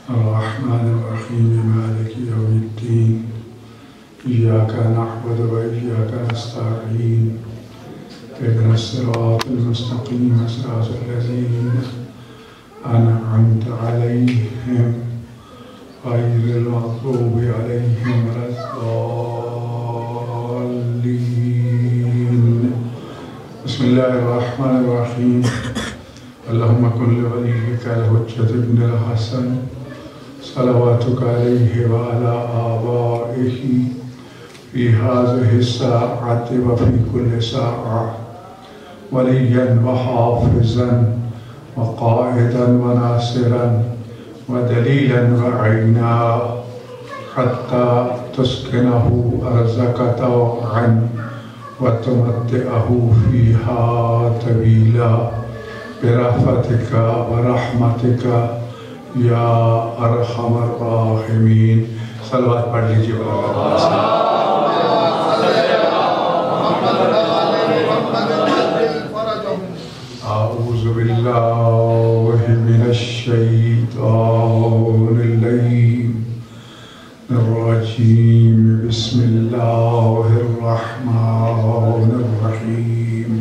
الرحمن الرحيم مالك يوم الدين إياك نعبد وإياك نستعين اهدنا الصراط المستقيم صراط الذين أنعمت عليهم غير المغضوب عليهم ولا الضالين. بسم الله الرحمن الرحيم. اللهم كن لوليك الحجة ابن الحسن صلواتك عليه وعلى آبائه في هذه الساعة وفي كل ساعة وليا وحافظا وقائدا وناصرا ودليلا وعينا حتى تسكنه أرزك طوعا وتمتعه فيها طويلا برحمتك ورحمتك یا ارحم الراحمین. صلوات پڑھ لیجیے. اعوذ باللہ من الشیطان اللعین الرجیم. بسم اللہ الرحمن الرحیم.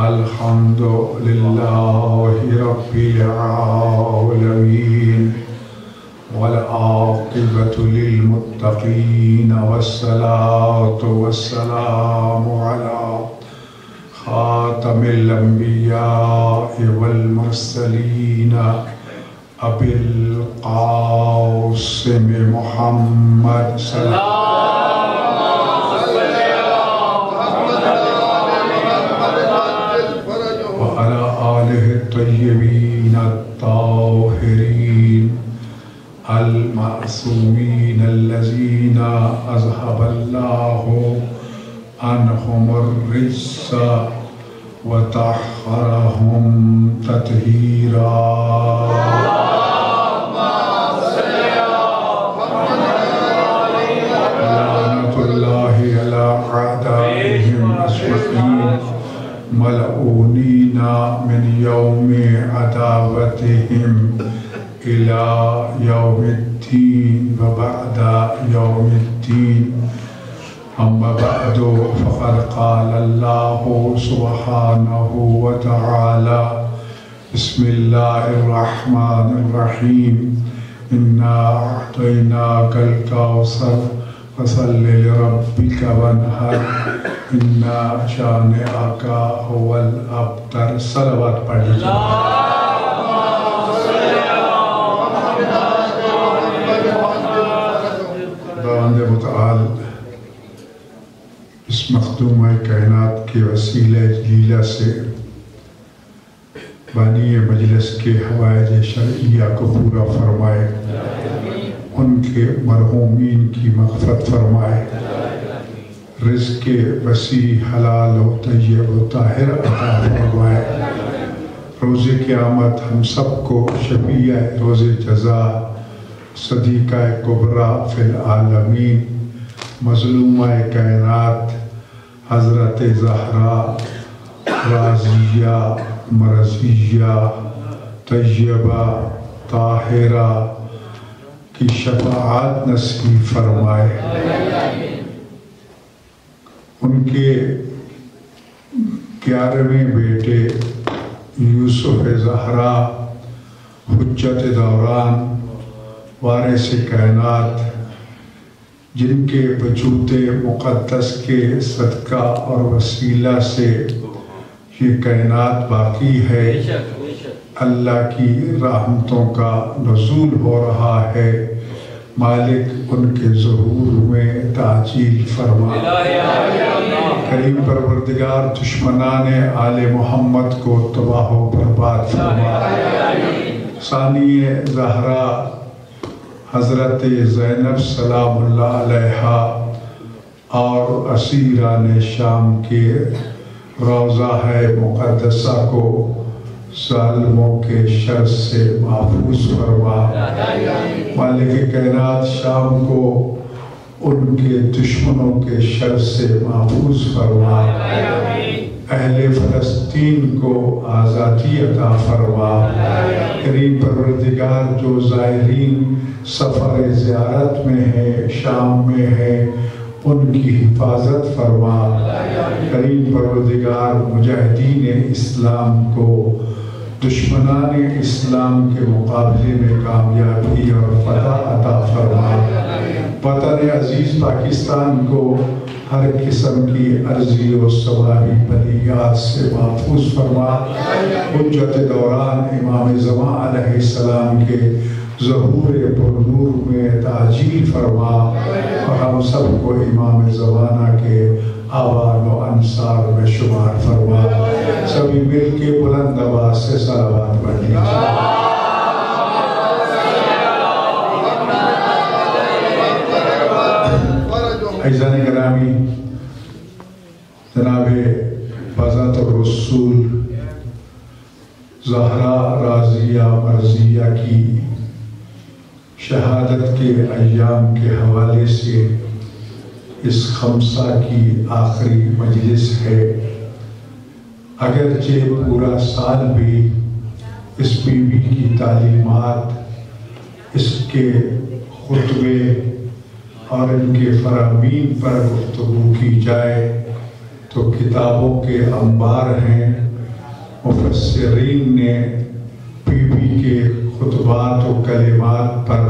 الحمد للہ رب العالمین والعاقبۃ للمتقین والصلاة والسلام علی خاتم الانبیاء والمرسلین ابی القاسم محمد صلی اللہ الطيبين الطاهرين المعصومين الذين أذهب الله عنهم الرجس وطهرهم تطهيرا. لعنة الله على أعدائهم أجمعين ملعونين من يوم عداوتهم إلى يوم الدين وبعد يوم الدين. أما بعد فقد قال الله سبحانه وتعالى بسم الله الرحمن الرحيم. إنا أعطيناك الكوثر فصل لربك وانحر إن شانئك هو الأبتر. صلوات پڑھ لیجیے. خداوند متعال اس مخدومہ کائنات کے وسیلہ جلیلہ سے بانی مجلس کے حوائج شرعیہ کو پورا فرمائے، ان کے مرحومین کی مغفرت فرمائے، رزق وسیع حلال و طیب و طاہر عطا فرمائے. روز قیامت ہم سب کو شفیع روز جزا، صدیقہ کبریٰ فی العالمین، مظلومہ کائنات حضرت زہرا راضیہ مرضیہ طیبہ طاہرہ کی شفاعت نصیب فرمائے. ان کے 11ویں بیٹے یوسف زہرا حجت دوران وارث کائنات، جن کے وجود مقدس کے صدقہ اور وسیلہ سے یہ کائنات باقی ہے، اللہ کی رحمتوں کا نزول ہو رہا ہے. مالک ان کے ظہور میں تعجیل فرما. کریم پروردگار دشمنان آل محمد کو تباہ و برباد فرما. ثانی زہرا حضرت زینب سلام اللہ علیہا اور اسیران شام کے روضہ مقدسہ کو ظالموں کے شر سے محفوظ فرما. مالک کائنات شام کو ان کے دشمنوں کے شر سے محفوظ فرما. اہل فلسطین کو آزادی عطا فرما۔ کریم پروردگار جو زائرین سفر زیارت میں ہے، شام میں ہے، ان کی حفاظت فرما۔ کریم پروردگار مجاہدین اسلام کو دشمنان اسلام کے مقابلے میں کامیابی اور فتح عطا فرما۔ وطن عزیز پاکستان کو ہر قسم کی عرضی و سماوی بلیات سے محفوظ فرما۔ حجت دوران امام زمان علیہ السلام کے ظہور پرنور میں تعجیل فرما، اور ہم سب کو امام زمانہ کے آوان و انصار میں شمار فرما۔ سبھی مل کے بلند آواز سے صلوات پڑھ لیجیے۔ عزیزان گرامی، جناب بذات الرسول زہرا رازیہ مرضیہ کی شہادت کے ایام کے حوالے سے اس خمسہ کی آخری مجلس ہے۔ اگرچہ پورا سال بھی اس بی بی کی تعلیمات، اس کے خطبے اور ان کے فرامین پر گفتگو کی جائے تو کتابوں کے انبار ہیں۔ مفسرین نے بی بی کے خطبات و کلمات پر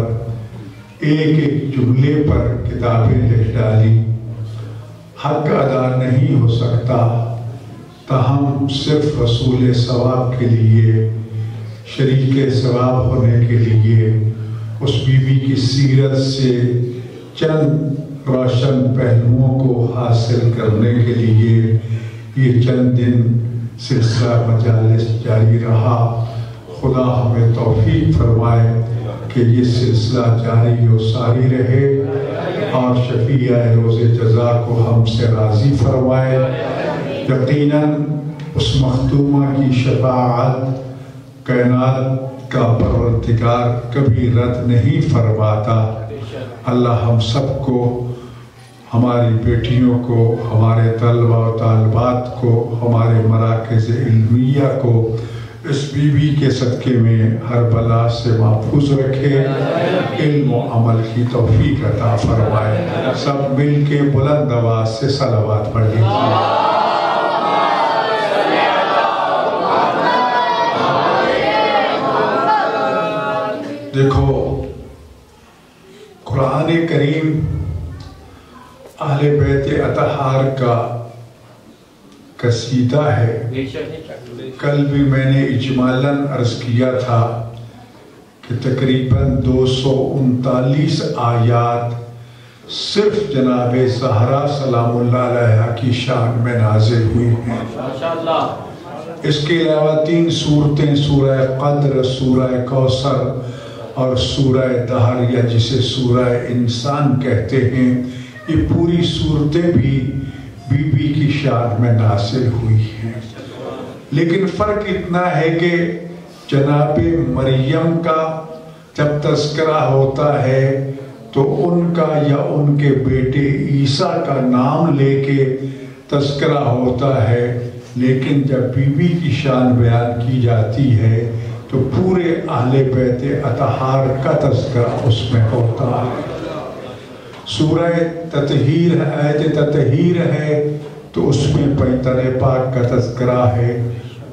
ایک ایک جملے پر کتابیں لکھ ڈالی۔ حق ادا نہیں ہو سکتا، تاہم صرف رسول ثواب کے لیے، شریک ثواب ہونے کے لیے، اس بی بی کی سیرت سے چند روشن پہلوؤں کو حاصل کرنے کے لیے یہ چند دن سلسلہ مجالس جاری رہا۔ خدا ہمیں توفیق فرمائے کہ یہ سلسلہ جاری و ساری رہے، اور شفیع روز جزا کو ہم سے راضی فرمائے۔ یقیناً اس مختومہ کی شفاعت کائنات کا پروردگار کبھی رد نہیں فرماتا۔ اللہ ہم سب کو، ہماری بیٹیوں کو، ہمارے طلبہ و طالبات کو، ہمارے مراکز علمیہ کو اس بی بی کے صدقے میں ہر بلا سے محفوظ رکھے، علم و عمل کی توفیق عطا فرمائے۔ سب مل کے بلند آواز سے صلوات پڑھ لیجیے۔ دیکھو، قرآن کریم اہل بیت اطہار کا قصیدہ ہے۔ کل بھی میں نے اجمالاً عرض کیا تھا کہ تقریباً 239 آیات صرف جناب زہرا سلام اللہ علیہ کی شان میں نازل ہوئی ہیں۔ اس کے علاوہ 3 سورتیں، سورہ قدر، سورہ کوثر اور سورہ دہر، یا جسے سورہ انسان کہتے ہیں، یہ پوری صورتیں بھی بی بی کی شان میں نازل ہوئی ہیں۔ لیکن فرق اتنا ہے کہ جناب مریم کا جب تذکرہ ہوتا ہے تو ان کا یا ان کے بیٹے عیسیٰ کا نام لے کے تذکرہ ہوتا ہے، لیکن جب بی بی کی شان بیان کی جاتی ہے تو پورے اہل بیت اطہار کا تذکرہ اس میں ہوتا ہے۔ سورہ تطہیر، آیت تطہیر ہے تو اس میں پیغمبر پاک کا تذکرہ ہے۔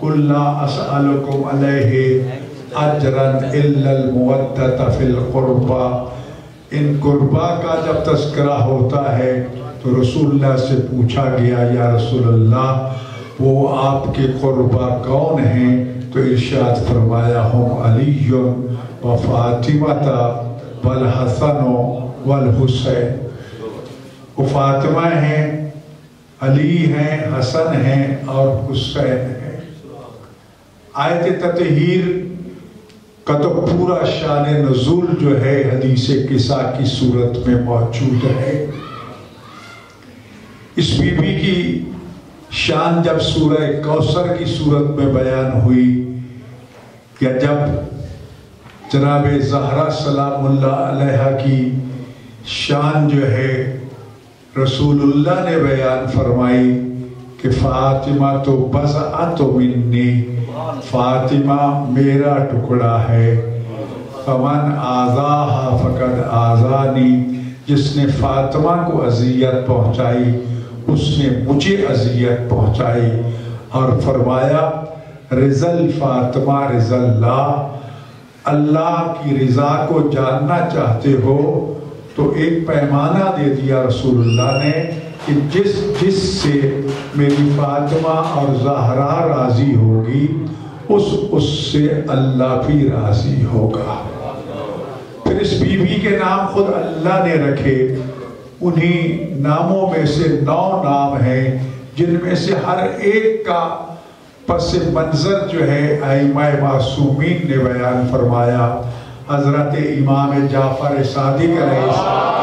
قُلْ لَا أَسْأَلُكُمْ عَلَيْهِ أَجْرًا إِلَّا الْمُوَدَّةَ فِي الْقُرْبَى۔ ان قربا کا جب تذکرہ ہوتا ہے تو رسول اللہ سے پوچھا گیا، یا رسول اللہ وہ آپ کے قربا کون ہیں؟ تو ارشاد فرمایا، ہم علی و فاطمہ والحسن والحسین۔ وہ فاطمہ ہیں، علی ہیں، حسن ہیں اور حسین ہیں۔ آیت تطہیر کا تو پورا شان نزول جو ہے حدیث قصہ کی صورت میں موجود ہے۔ اس بی بی کی شان جب سورہ کوثر کی صورت میں بیان ہوئی، یا جب جناب زہرا سلام اللہ علیہ کی شان جو ہے رسول اللہ نے بیان فرمائی کہ فاطمہ تو بضعۃ منی، فاطمہ میرا ٹکڑا ہے، فمن آذاہا فقد آذانی، جس نے فاطمہ کو اذیت پہنچائی اس نے مجھے اذیت پہنچائی۔ اور فرمایا رضا فاطمہ رضا اللہ، اللہ کی رضا کو جاننا چاہتے ہو تو ایک پیمانہ دے دیا رسول اللہ نے کہ جس سے میری فاطمہ اور زہرا راضی ہوگی اس سے اللہ بھی راضی ہوگا۔ پھر اس بیوی کے نام خود اللہ نے رکھے، انہی ناموں میں سے 9 نام ہیں جن میں سے ہر ایک کا پس منظر جو ہے ائمہ معصومین نے بیان فرمایا۔ حضرت امام جعفر صادق علیہ السلام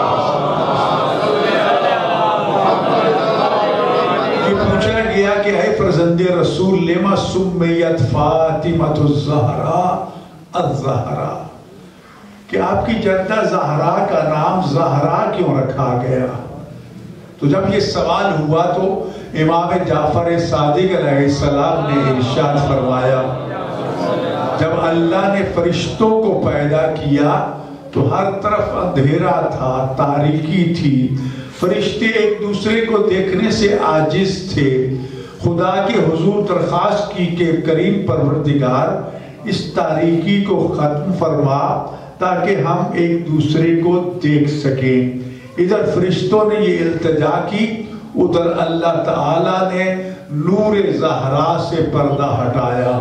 یہ پوچھا گیا کہ اے فرزند رسول لما سمیت فاطمہ الزہرا الزہرا، کہ آپ کی جدہ زہرا کا نام زہرا کیوں رکھا گیا؟ تو جب یہ سوال ہوا تو امام جعفر صادق علیہ السلام نے ارشاد فرمایا جب اللہ نے فرشتوں کو پیدا کیا تو ہر طرف اندھیرا تھا، تاریکی تھی، فرشتے ایک دوسرے کو دیکھنے سے عاجز تھے۔ خدا کے حضور درخواست کی کہ کریم پروردگار اس تاریکی کو ختم فرما تاکہ ہم ایک دوسرے کو دیکھ سکیں۔ ادھر فرشتوں نے یہ التجا کی، ادھر اللہ تعالیٰ نے نور زہرا سے پردہ ہٹایا۔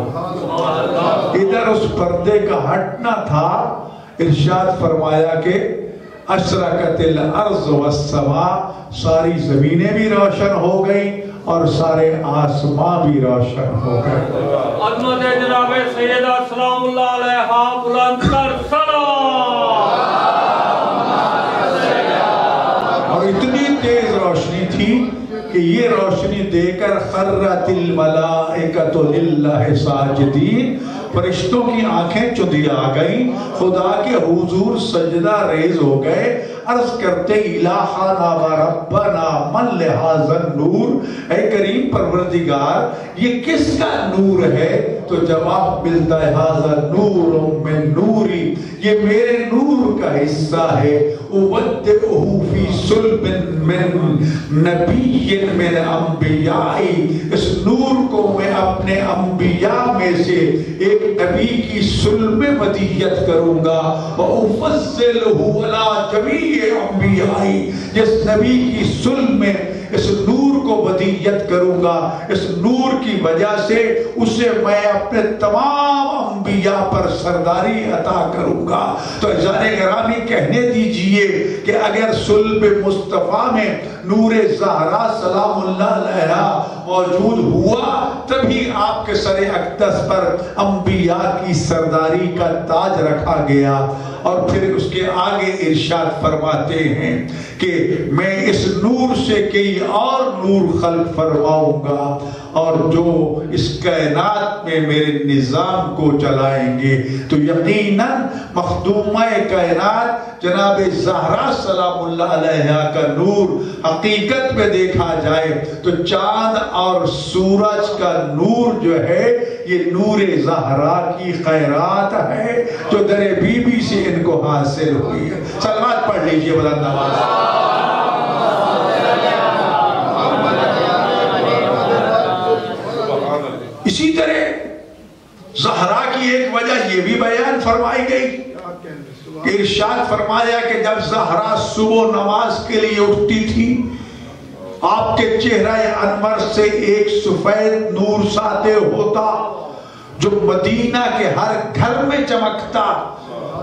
ادھر اس پردے کا ہٹنا تھا، ارشاد فرمایا کہ اشرقت الارض والسماء، ساری زمینیں بھی روشن ہو گئی اور سارے آسمان بھی روشن ہو گئے۔ عظمت جناب سیدہ سلام اللہ علیہا بلند کر سلام۔ اور اتنی تیز روشنی تھی کہ یہ روشنی دے کر خرت الملائکۃ للہ ساجدین، فرشتوں کی آنکھیں چندی آ گئیں، خدا کے حضور سجدہ ریز ہو گئے، عرض کرتے الہنا و ربنا من لہذا النور، اے کریم پروردگار یہ کس کا نور ہے؟ تو جواب ملتا ہے ھذا نور من نوری، یہ میرے نور کا حصہ ہے، اودعہ فی صلب من نبی من انبیائی، اس نور کو میں اپنے انبیاء میں سے ایک نبی کی صلب میں ودیت کروں گا، وَأُفَضِّلُهُ عَلَىٰ جَمِيعِ انبیائی، جس نبی کی صلب میں اس نور کو ودیت کروں گا، اس نور کی وجہ سے اسے میں اپنے تمام انبیاء پر سرداری عطا کروں گا۔ تو عزیزان گرامی کہنے دیجئے کہ اگر صلب مصطفیٰ میں نور زہرا سلام اللہ علیہا موجود ہوا تبھی آپ کے سر اقدس پر انبیاء کی سرداری کا تاج رکھا گیا۔ اور پھر اس کے آگے ارشاد فرماتے ہیں کہ میں اس نور سے کئی اور نور خلق فرماؤں گا اور جو اس کائنات میں میرے نظام کو چلائیں گے۔ تو یقیناً مخدومہ کائنات جناب زہرا سلام اللہ علیہا کا نور حقیقت میں دیکھا جائے تو چاند اور سورج کا نور جو ہے یہ نور زہرا کی خیرات ہے جو در بی بی سے ان کو حاصل ہوئی ہے۔ سلوات پڑھ لیجئے بلند آواز۔ اسی طرح زہرا کی ایک وجہ یہ بھی بیان فرمائی گئی، ارشاد فرمایا کہ جب زہرا صبح نماز کے لیے اٹھتی تھی آپ کے چہرہ انور سے ایک سفید نور ساطع ہوتا جو مدینہ کے ہر گھر میں چمکتا۔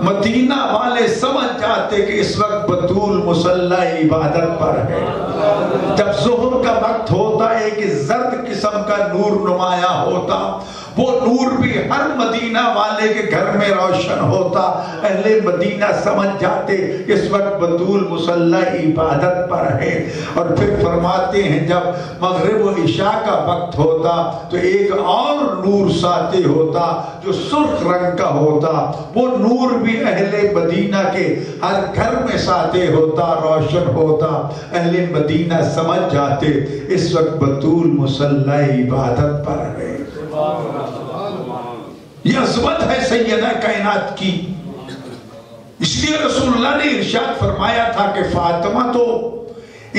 مدینہ والے سمجھ جاتے کہ اس وقت بطول مصلی عبادت پر ہے۔ جب ظہر کا وقت ہوتا ایک زرد قسم کا نور نمایاں ہوتا، وہ نور بھی ہر مدینہ والے کے گھر میں روشن ہوتا. اہل مدینہ سمجھ جاتے اس وقت بطول مصلی عبادت پر ہے. اور پھر فرماتے ہیں جب مغرب و عشاء کا وقت ہوتا تو ایک اور نور ساتے ہوتا جو سرخ رنگ کا ہوتا. وہ نور بھی اہل مدینہ کے ہر گھر میں ساتے ہوتا، روشن ہوتا. اہل مدینہ سمجھ جاتے اس وقت بطول مصلی عبادت پر ہے. یہ عظمت ہے سیدہ کائنات کی. اس لیے رسول اللہ نے ارشاد فرمایا تھا کہ فاطمہ تو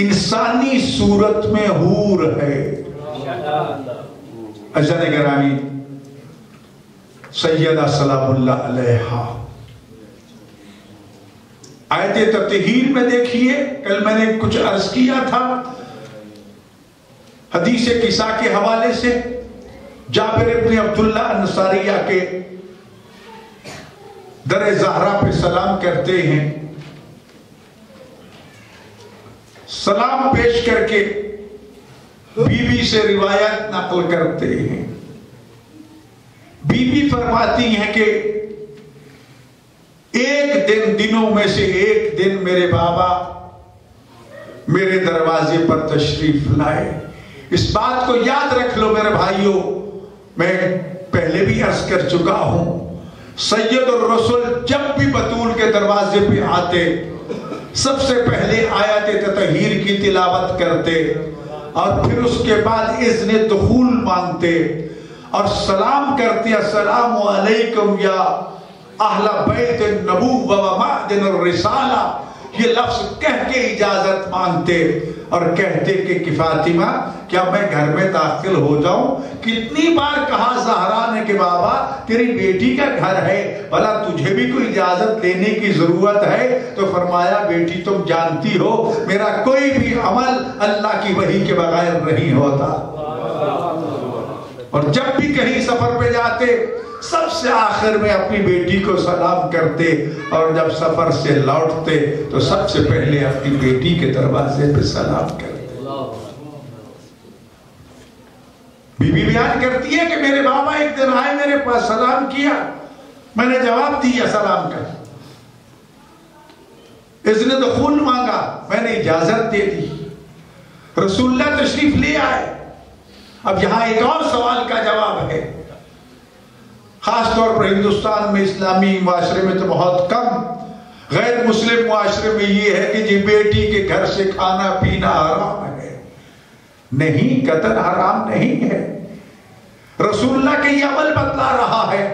انسانی صورت میں حور ہے. عزیزان گرامی، سیدہ سلام اللہ علیہا آیت تطہیر میں دیکھیے. کل میں نے کچھ عرض کیا تھا حدیث قصہ کے حوالے سے. جابر ابن عبداللہ انصاریہ کے در زہرا پہ سلام کرتے ہیں. سلام پیش کر کے بی بی سے روایت نقل کرتے ہیں. بی بی فرماتی ہیں کہ ایک دن دنوں میں سے ایک دن میرے بابا میرے دروازے پر تشریف لائے. اس بات کو یاد رکھ لو میرے بھائیوں، میں پہلے بھی عرض کر چکا ہوں، سید الرسول جب بھی بطول کے دروازے پہ آتے سب سے پہلے آیت تطہیر کی تلاوت کرتے اور پھر اس کے بعد اذن دخول مانگتے اور سلام کرتے، السلام علیکم یا اہل بیت النبوہ و معدن الرسالہ. یہ لفظ کہہ کے اجازت مانگتے اور کہتے کہ فاطمہ کیا میں گھر میں داخل ہو جاؤں؟ کتنی بار کہا زہرا نے کہ بابا تیری بیٹی کا گھر ہے، بھلا تجھے بھی کوئی اجازت لینے کی ضرورت ہے؟ تو فرمایا بیٹی تم جانتی ہو میرا کوئی بھی عمل اللہ کی وحی کے بغیر نہیں ہوتا. اور جب بھی کہیں سفر پہ جاتے سب سے آخر میں اپنی بیٹی کو سلام کرتے اور جب سفر سے لوٹتے تو سب سے پہلے اپنی بیٹی کے دروازے پہ سلام کرتے. بی بی بیان کرتی ہے کہ میرے بابا ایک دن آئے میرے پاس سلام کیا، میں نے جواب دیا سلام کا، اذن دخول مانگا، میں نے اجازت دے دی. رسول اللہ تشریف لے آئے. اب یہاں ایک اور سوال کا جواب ہے. خاص طور پر ہندوستان میں اسلامی معاشرے میں تو بہت کم، غیر مسلم معاشرے میں یہ ہے کہ جی بیٹی کے گھر سے کھانا پینا حرام ہے. نہیں، قطعاً حرام نہیں ہے. رسول اللہ کے یہ عمل بتلا رہا ہے.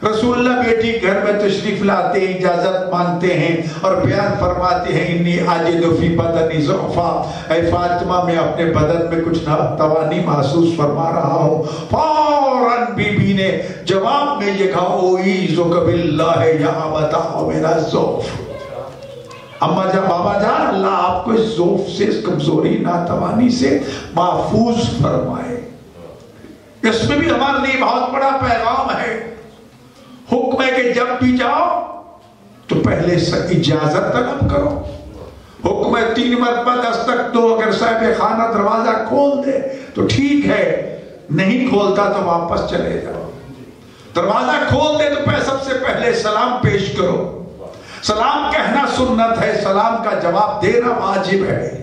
رسول اللہ بیٹی گھر میں تشریف لاتے ہیں، اجازت مانگتے ہیں اور بیان فرماتے ہیں انی اجد فی بدنی ضعفا، اے فاطمہ میں اپنے بدن میں کچھ ناتوانی محسوس فرما رہا ہوں. فوراً بی بی نے جواب میں یہ کہا اعوذ باللہ یا ابتہ من الضعف. اما جان بابا جان اللہ آپ کو اس ضعف سے، اس کمزوری ناتوانی سے محفوظ فرمائے. اس میں بھی ہمارے لیے بہت بڑا پیغام ہے. حکم ہے کہ جب بھی جاؤ تو پہلے سے اجازت طلب کرو. حکم ہے 3 مرتبہ دستک دو، اگر صاحب خانہ دروازہ کھول دے تو ٹھیک ہے، نہیں کھولتا تو واپس چلے جاؤ. دروازہ کھول دے تو سب سے پہلے سلام پیش کرو. سلام کہنا سنت ہے، سلام کا جواب دینا واجب ہے.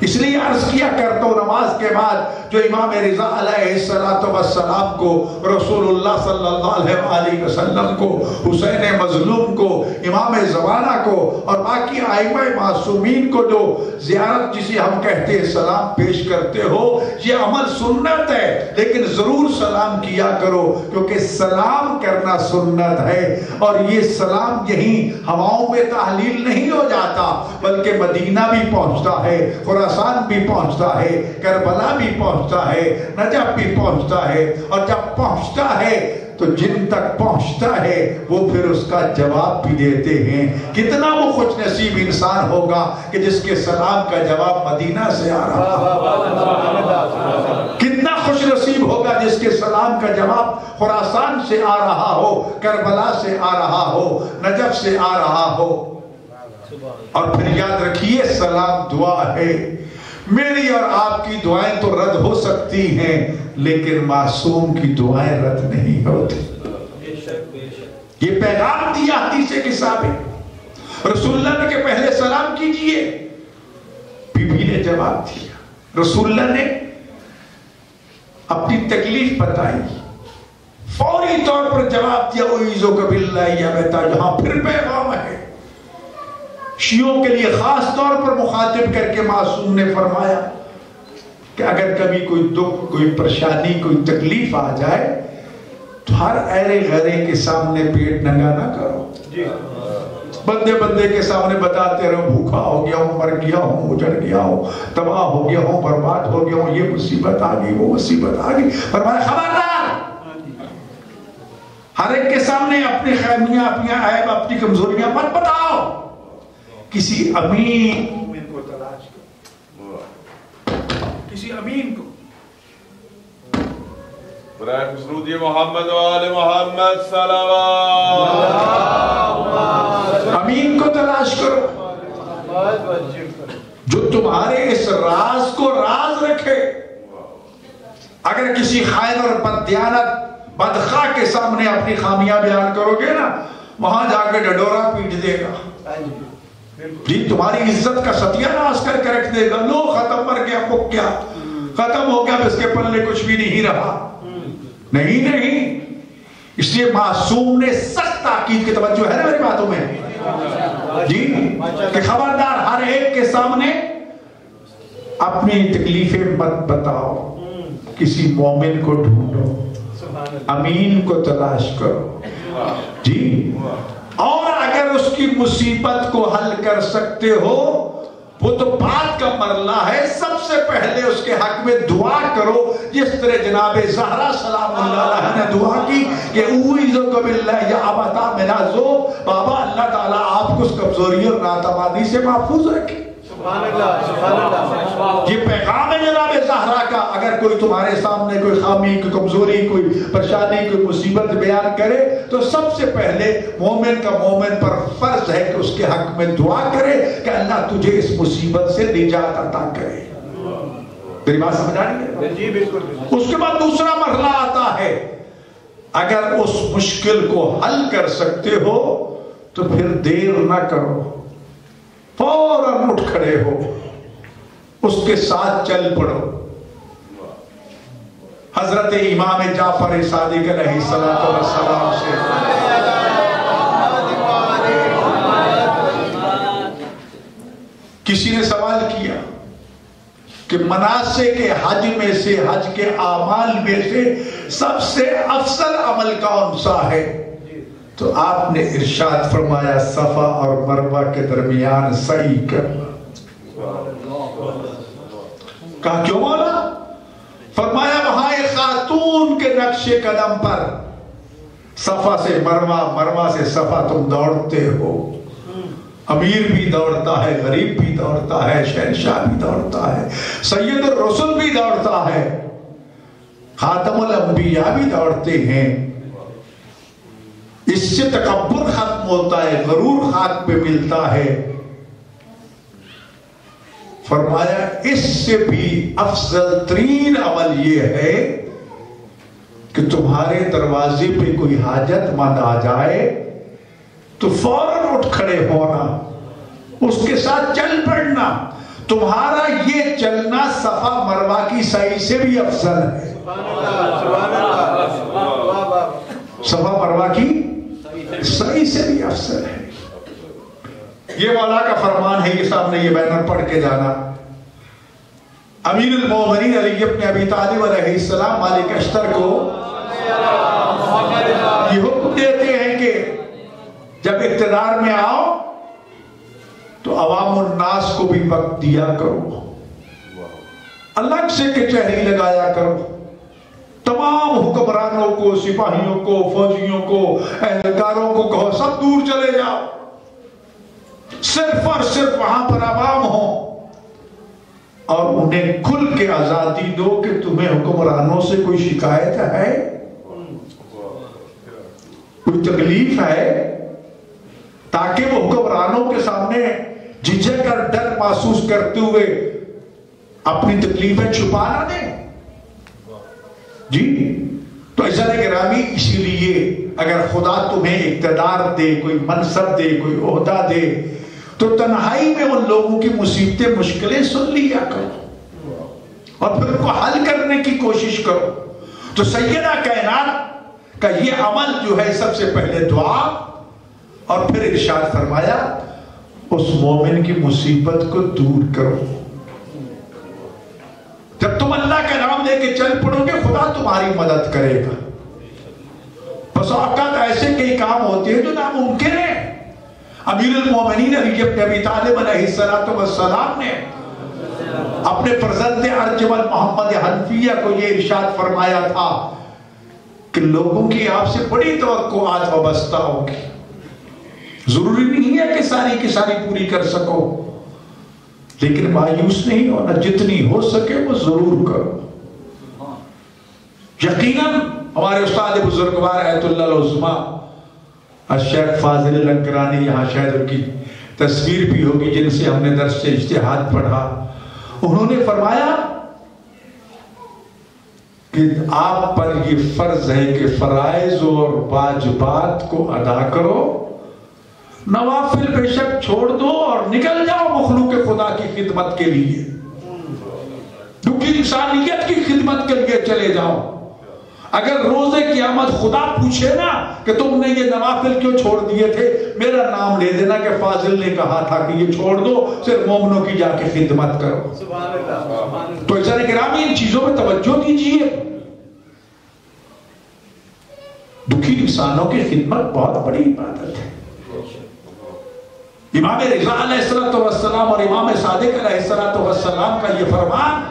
اس لیے عرض کیا کرتا ہوں نماز کے بعد جو امام رضا علیہ السلام کو، رسول اللہ صلی اللہ علیہ وسلم کو، حسین مظلوم کو، امام زمانہ کو اور باقی ائمہ معصومین کو جو زیارت جسے ہم کہتے ہیں سلام پیش کرتے ہو، یہ عمل سنت ہے. لیکن ضرور سلام کیا کرو کیونکہ سلام کرنا سنت ہے. اور یہ سلام یہیں ہواؤں میں تحلیل نہیں ہو جاتا بلکہ مدینہ بھی پہنچتا ہے، خراسان بھی پہنچتا ہے، کربلا بھی پہنچتا ہے، نجف بھی پہنچتا ہے. اور جب پہنچتا ہے تو جن تک پہنچتا ہے وہ پھر اس کا جواب بھی دیتے ہیں. کتنا وہ خوش نصیب انسان ہوگا کہ جس کے سلام کا جواب مدینہ سے آ رہا ہو. کتنا خوش نصیب ہوگا جس کے سلام کا جواب خراسان سے آ رہا ہو، کربلا سے آ رہا ہو، نجف سے آ رہا ہو. اور پھر یاد رکھیے سلام دعا ہے. میری اور آپ کی دعائیں تو رد ہو سکتی ہیں لیکن معصوم کی دعائیں رد نہیں ہوتی. یہ پیغام دیا حدیث کے ثابت. رسول اللہ نے کہ پہلے سلام کیجئے. بی بی نے جواب دیا. رسول اللہ نے اپنی تکلیف بتائی, فوری طور پر جواب دیا اعوذ باللہ یا بیتا. یہاں پھر پیغام ہے شیعوں کے لیے خاص طور پر مخاطب کر کے معصوم نے فرمایا کہ اگر کبھی کوئی دکھ, کوئی پریشانی, کوئی تکلیف آ جائے تو ہر ایرے غیرے کے سامنے پیٹ ننگا نہ کرو. بندے بندے کے سامنے بتاتے رہو بھوکا ہو گیا ہوں, مر گیا ہوں, اجڑ گیا ہوں, تباہ ہو گیا ہوں, برباد ہو گیا ہوں, یہ مصیبت آ گئی, وہ مصیبت آ گئی. فرمایا خبردار, ہر ایک کے سامنے اپنی خیمیاں, اپنی عیب, اپنی کمزوریاں مت بتاؤ. کسی امین مومن کو تلاش کرو, کسی امین کو. برائے خسرود محمد و آل محمد صلوات. امین کو تلاش کرو جو تمہارے اس راز کو راز رکھے. اگر کسی خائن اور بددیانت بدخواہ کے سامنے اپنی خامیاں بیان کرو گے نا, وہاں جا کے ڈڈورا پیٹ دے گا جی, تمہاری عزت کا ستیہ ناش کر کے رکھ دے گا. لو ختم, مر گیا, مک گیا, ختم ہو گیا, اس کے پلے کچھ بھی نہیں رہا. نہیں نہیں, اس لیے معصوم نے سخت تاکید کی توجہ ہے نا میری باتوں میں جی, کہ خبردار ہر ایک کے سامنے اپنی تکلیفیں مت بتاؤ. کسی مومن کو ڈھونڈو, امین کو تلاش کرو جی. اور اگر اس کی مصیبت کو حل کر سکتے ہو وہ تو بات کا مرلہ ہے, سب سے پہلے اس کے حق میں دعا کرو جس طرح جناب زہرا سلام اللہ علیہ نے دعا کی کہ اعوذ باللہ یا ابتا من الذنوب. بابا اللہ تعالیٰ آپ کو اس کمزوری اور ناتوانی سے محفوظ رکھے. سبحان اللہ, سبحان اللہ. یہ پیغام ہے جناب زہرا کا. اگر کوئی تمہارے سامنے کوئی خامی, کوئی کمزوری, کوئی پریشانی, کوئی مصیبت بیان کرے تو سب سے پہلے مومن کا مومن پر فرض ہے کہ اس کے حق میں دعا کرے کہ اللہ تجھے اس مصیبت سے نجات عطا کرے. میری بات سمجھ آ رہی ہے جی؟ بالکل. اس کے بعد دوسرا مرحلہ آتا ہے, اگر اس مشکل کو حل کر سکتے ہو تو پھر دیر نہ کرو, فوراً اٹھ کھڑے ہو, اس کے ساتھ چل پڑو. حضرت امام جعفر صادق علیہ السلام سے کسی نے سوال کیا کہ مناسک حج میں سے, حج کے اعمال میں سے سب سے افضل عمل کون سا ہے؟ تو آپ نے ارشاد فرمایا صفا اور مروہ کے درمیان سعی کرنا. کہا کیوں مولا؟ فرمایا وہاں ایک خاتون کے نقش قدم پر صفا سے مروہ, مروہ سے صفا تم دوڑتے ہو. امیر بھی دوڑتا ہے, غریب بھی دوڑتا ہے, شہنشاہ بھی دوڑتا ہے, سید الرسل بھی دوڑتا ہے, خاتم الانبیاء بھی دوڑتے ہیں. اس سے تکبر ختم ہوتا ہے, غرور خاک پہ ملتا ہے. فرمایا اس سے بھی افضل ترین عمل یہ ہے کہ تمہارے دروازے پہ کوئی حاجت مند آ جائے تو فوراً اٹھ کھڑے ہونا, اس کے ساتھ چل پڑنا. تمہارا یہ چلنا صفا مروہ کی سعی سے بھی افضل ہے. صفا مروہ کی سعی سے بھی افضل ہے. یہ مولا کا فرمان ہے. یہ سامنے یہ بینر پڑھ کے جانا. امیر المومنین علی ابن ابی طالب علیہ السلام مالک اشتر کو یہ حکم دیتے ہیں کہ جب اقتدار میں آؤ تو عوام الناس کو بھی وقت دیا کرو, الگ سے کچہری لگایا کرو. تمام حکمرانوں کو, سپاہیوں کو, فوجیوں کو, اہلکاروں کو کہو سب دور چلے جاؤ, صرف اور صرف وہاں پر عوام ہوں, اور انہیں کھل کے آزادی دو کہ تمہیں حکمرانوں سے کوئی شکایت ہے, کوئی تکلیف ہے, تاکہ وہ حکمرانوں کے سامنے جھجک اور ڈر محسوس کرتے ہوئے اپنی تکلیفیں چھپا نہ دیں جی. تو عزیزان گرامی اسی لیے اگر خدا تمہیں اقتدار دے، کوئی منصب دے، کوئی عہدہ دے، تو تنہائی میں ان لوگوں کی مصیبتیں مشکلیں سن لیا کرو اور پھر ان کو حل کرنے کی کوشش کرو. تو سیدہ کائنات کا یہ عمل جو ہے سب سے پہلے دعا، اور پھر ارشاد فرمایا اس مومن کی مصیبت کو دور کرو. جب تم اللہ کا نام لے کے چل پڑو گے خدا تمہاری مدد کرے گا. بس اوقات ایسے کئی کام ہوتے ہیں جو ناممکن ہیں. امیر المومنین علی بن ابی طالب علیہ السلام نے اپنے فرزند ارجمل محمد حنفیہ کو یہ ارشاد فرمایا تھا کہ لوگوں کی آپ سے بڑی توقعات وابستہ ہوگی، ضروری نہیں ہے کہ ساری کی ساری پوری کر سکو، لیکن مایوس نہیں ہونا، جتنی ہو سکے وہ ضرور کرو. یقیناً ہمارے استاد بزرگوار آیت اللہ العظمیٰ الشیخ فاضل الانکرانی، یہاں شاید ان کی تصویر بھی ہوگی جن سے ہم نے درس اجتہاد پڑھا، انہوں نے فرمایا کہ آپ پر یہ فرض ہے کہ فرائض اور واجبات کو ادا کرو، نوافل بے شک چھوڑ دو اور نکل جاؤ مخلوق خدا کی خدمت کے لیے، دکھی انسانیت کی خدمت کے لیے چلے جاؤ. اگر روز قیامت خدا پوچھے نا کہ تم نے یہ نوافل کیوں چھوڑ دیے تھے، میرا نام لے دینا کہ فاضل نے کہا تھا کہ یہ چھوڑ دو، صرف مومنوں کی جا کے خدمت کرو. تو عزیزان گرامی ان چیزوں میں توجہ دیجیے. دکھی انسانوں کی خدمت بہت بڑی عبادت ہے. امام رضا علیہ السلام اور امام صادق علیہ السلام کا یہ فرمان،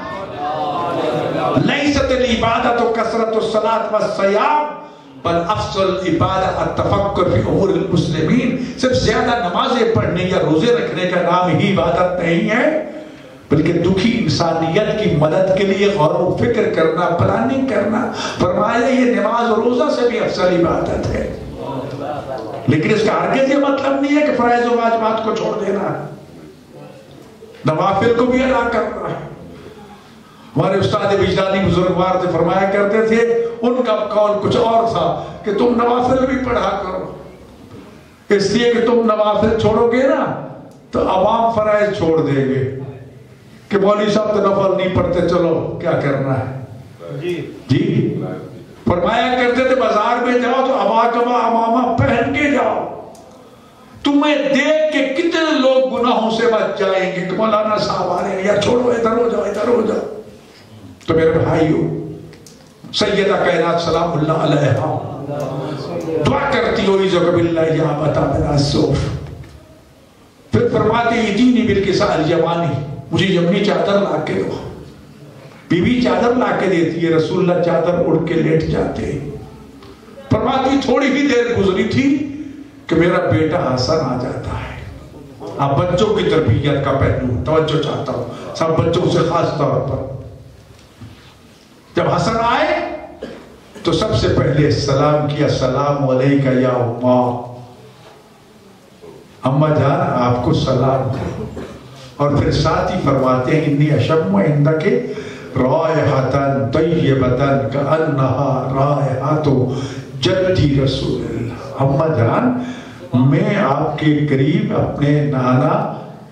لیست العبادت کثرت الصلاۃ والصیام بل افضل العبادۃ التفکر فی امور المسلمین. صرف زیادہ نمازیں پڑھنے یا روزے رکھنے کا نام ہی عبادت نہیں ہے، بلکہ دکھی انسانیت کی مدد کے لیے غور و فکر کرنا، پلاننگ کرنا. فرمایا یہ نماز اور روزہ سے بھی افضل عبادت ہے. لیکن اس کا ہرگز یہ مطلب نہیں ہے کہ فرائض و واجبات کو چھوڑ دینا ہے، نوافل کو بھی ادا کرنا ہے. ہمارے استاد وجدانی بزرگوار سے فرمایا کرتے تھے، ان کا قول کچھ اور تھا کہ تم نوافل بھی پڑھا کرو، اس لیے کہ تم نوافل چھوڑو گے نا تو عوام فرائض چھوڑ دیں گے کہ مولوی صاحب تو نفل نہیں پڑھتے، چلو کیا کرنا ہے جی. فرمایا کرتے تھے بازار میں جاؤ تو عمامہ پہن کے جاؤ، تمہیں دیکھ کے کتنے لوگ گناہوں سے بچ جائیں گے کہ مولانا صاحب آ رہے ہیں، یا چھوڑو ادھر ہو جاؤ ادھر ہو جاؤ. تو میرے بھائیو، سیدہ کائنات سلام اللہ علیہا دعا کرتی ہوئی جو کبھی اللہ یا بتا بنا الصوف، پھر فرماتے یدینی بالکساء الیمانی، مجھے یمنی چادر لا کے دو. بی بی چادر لا کے دیتی ہے، رسول اللہ چادر اڑ کے لیٹ جاتے. فرماتی تھوڑی ہی دیر گزری تھی کہ میرا بیٹا حسن آ جاتا ہے. آپ بچوں کی تربیت کا پہلو توجہ چاہتا ہوں، سب بچوں سے خاص طور پر. جب حسن آئے تو سب سے پہلے سلام کیا، السلام علیکہ یا اماں، اماں جان آپ کو سلام دے. اور پھر ساتھ ہی فرماتے ہیں انی اشم عندک رائحۃ طیبۃ کأنہا رائحۃ جدی رسول اللہ. اماں جان میں آپ کے قریب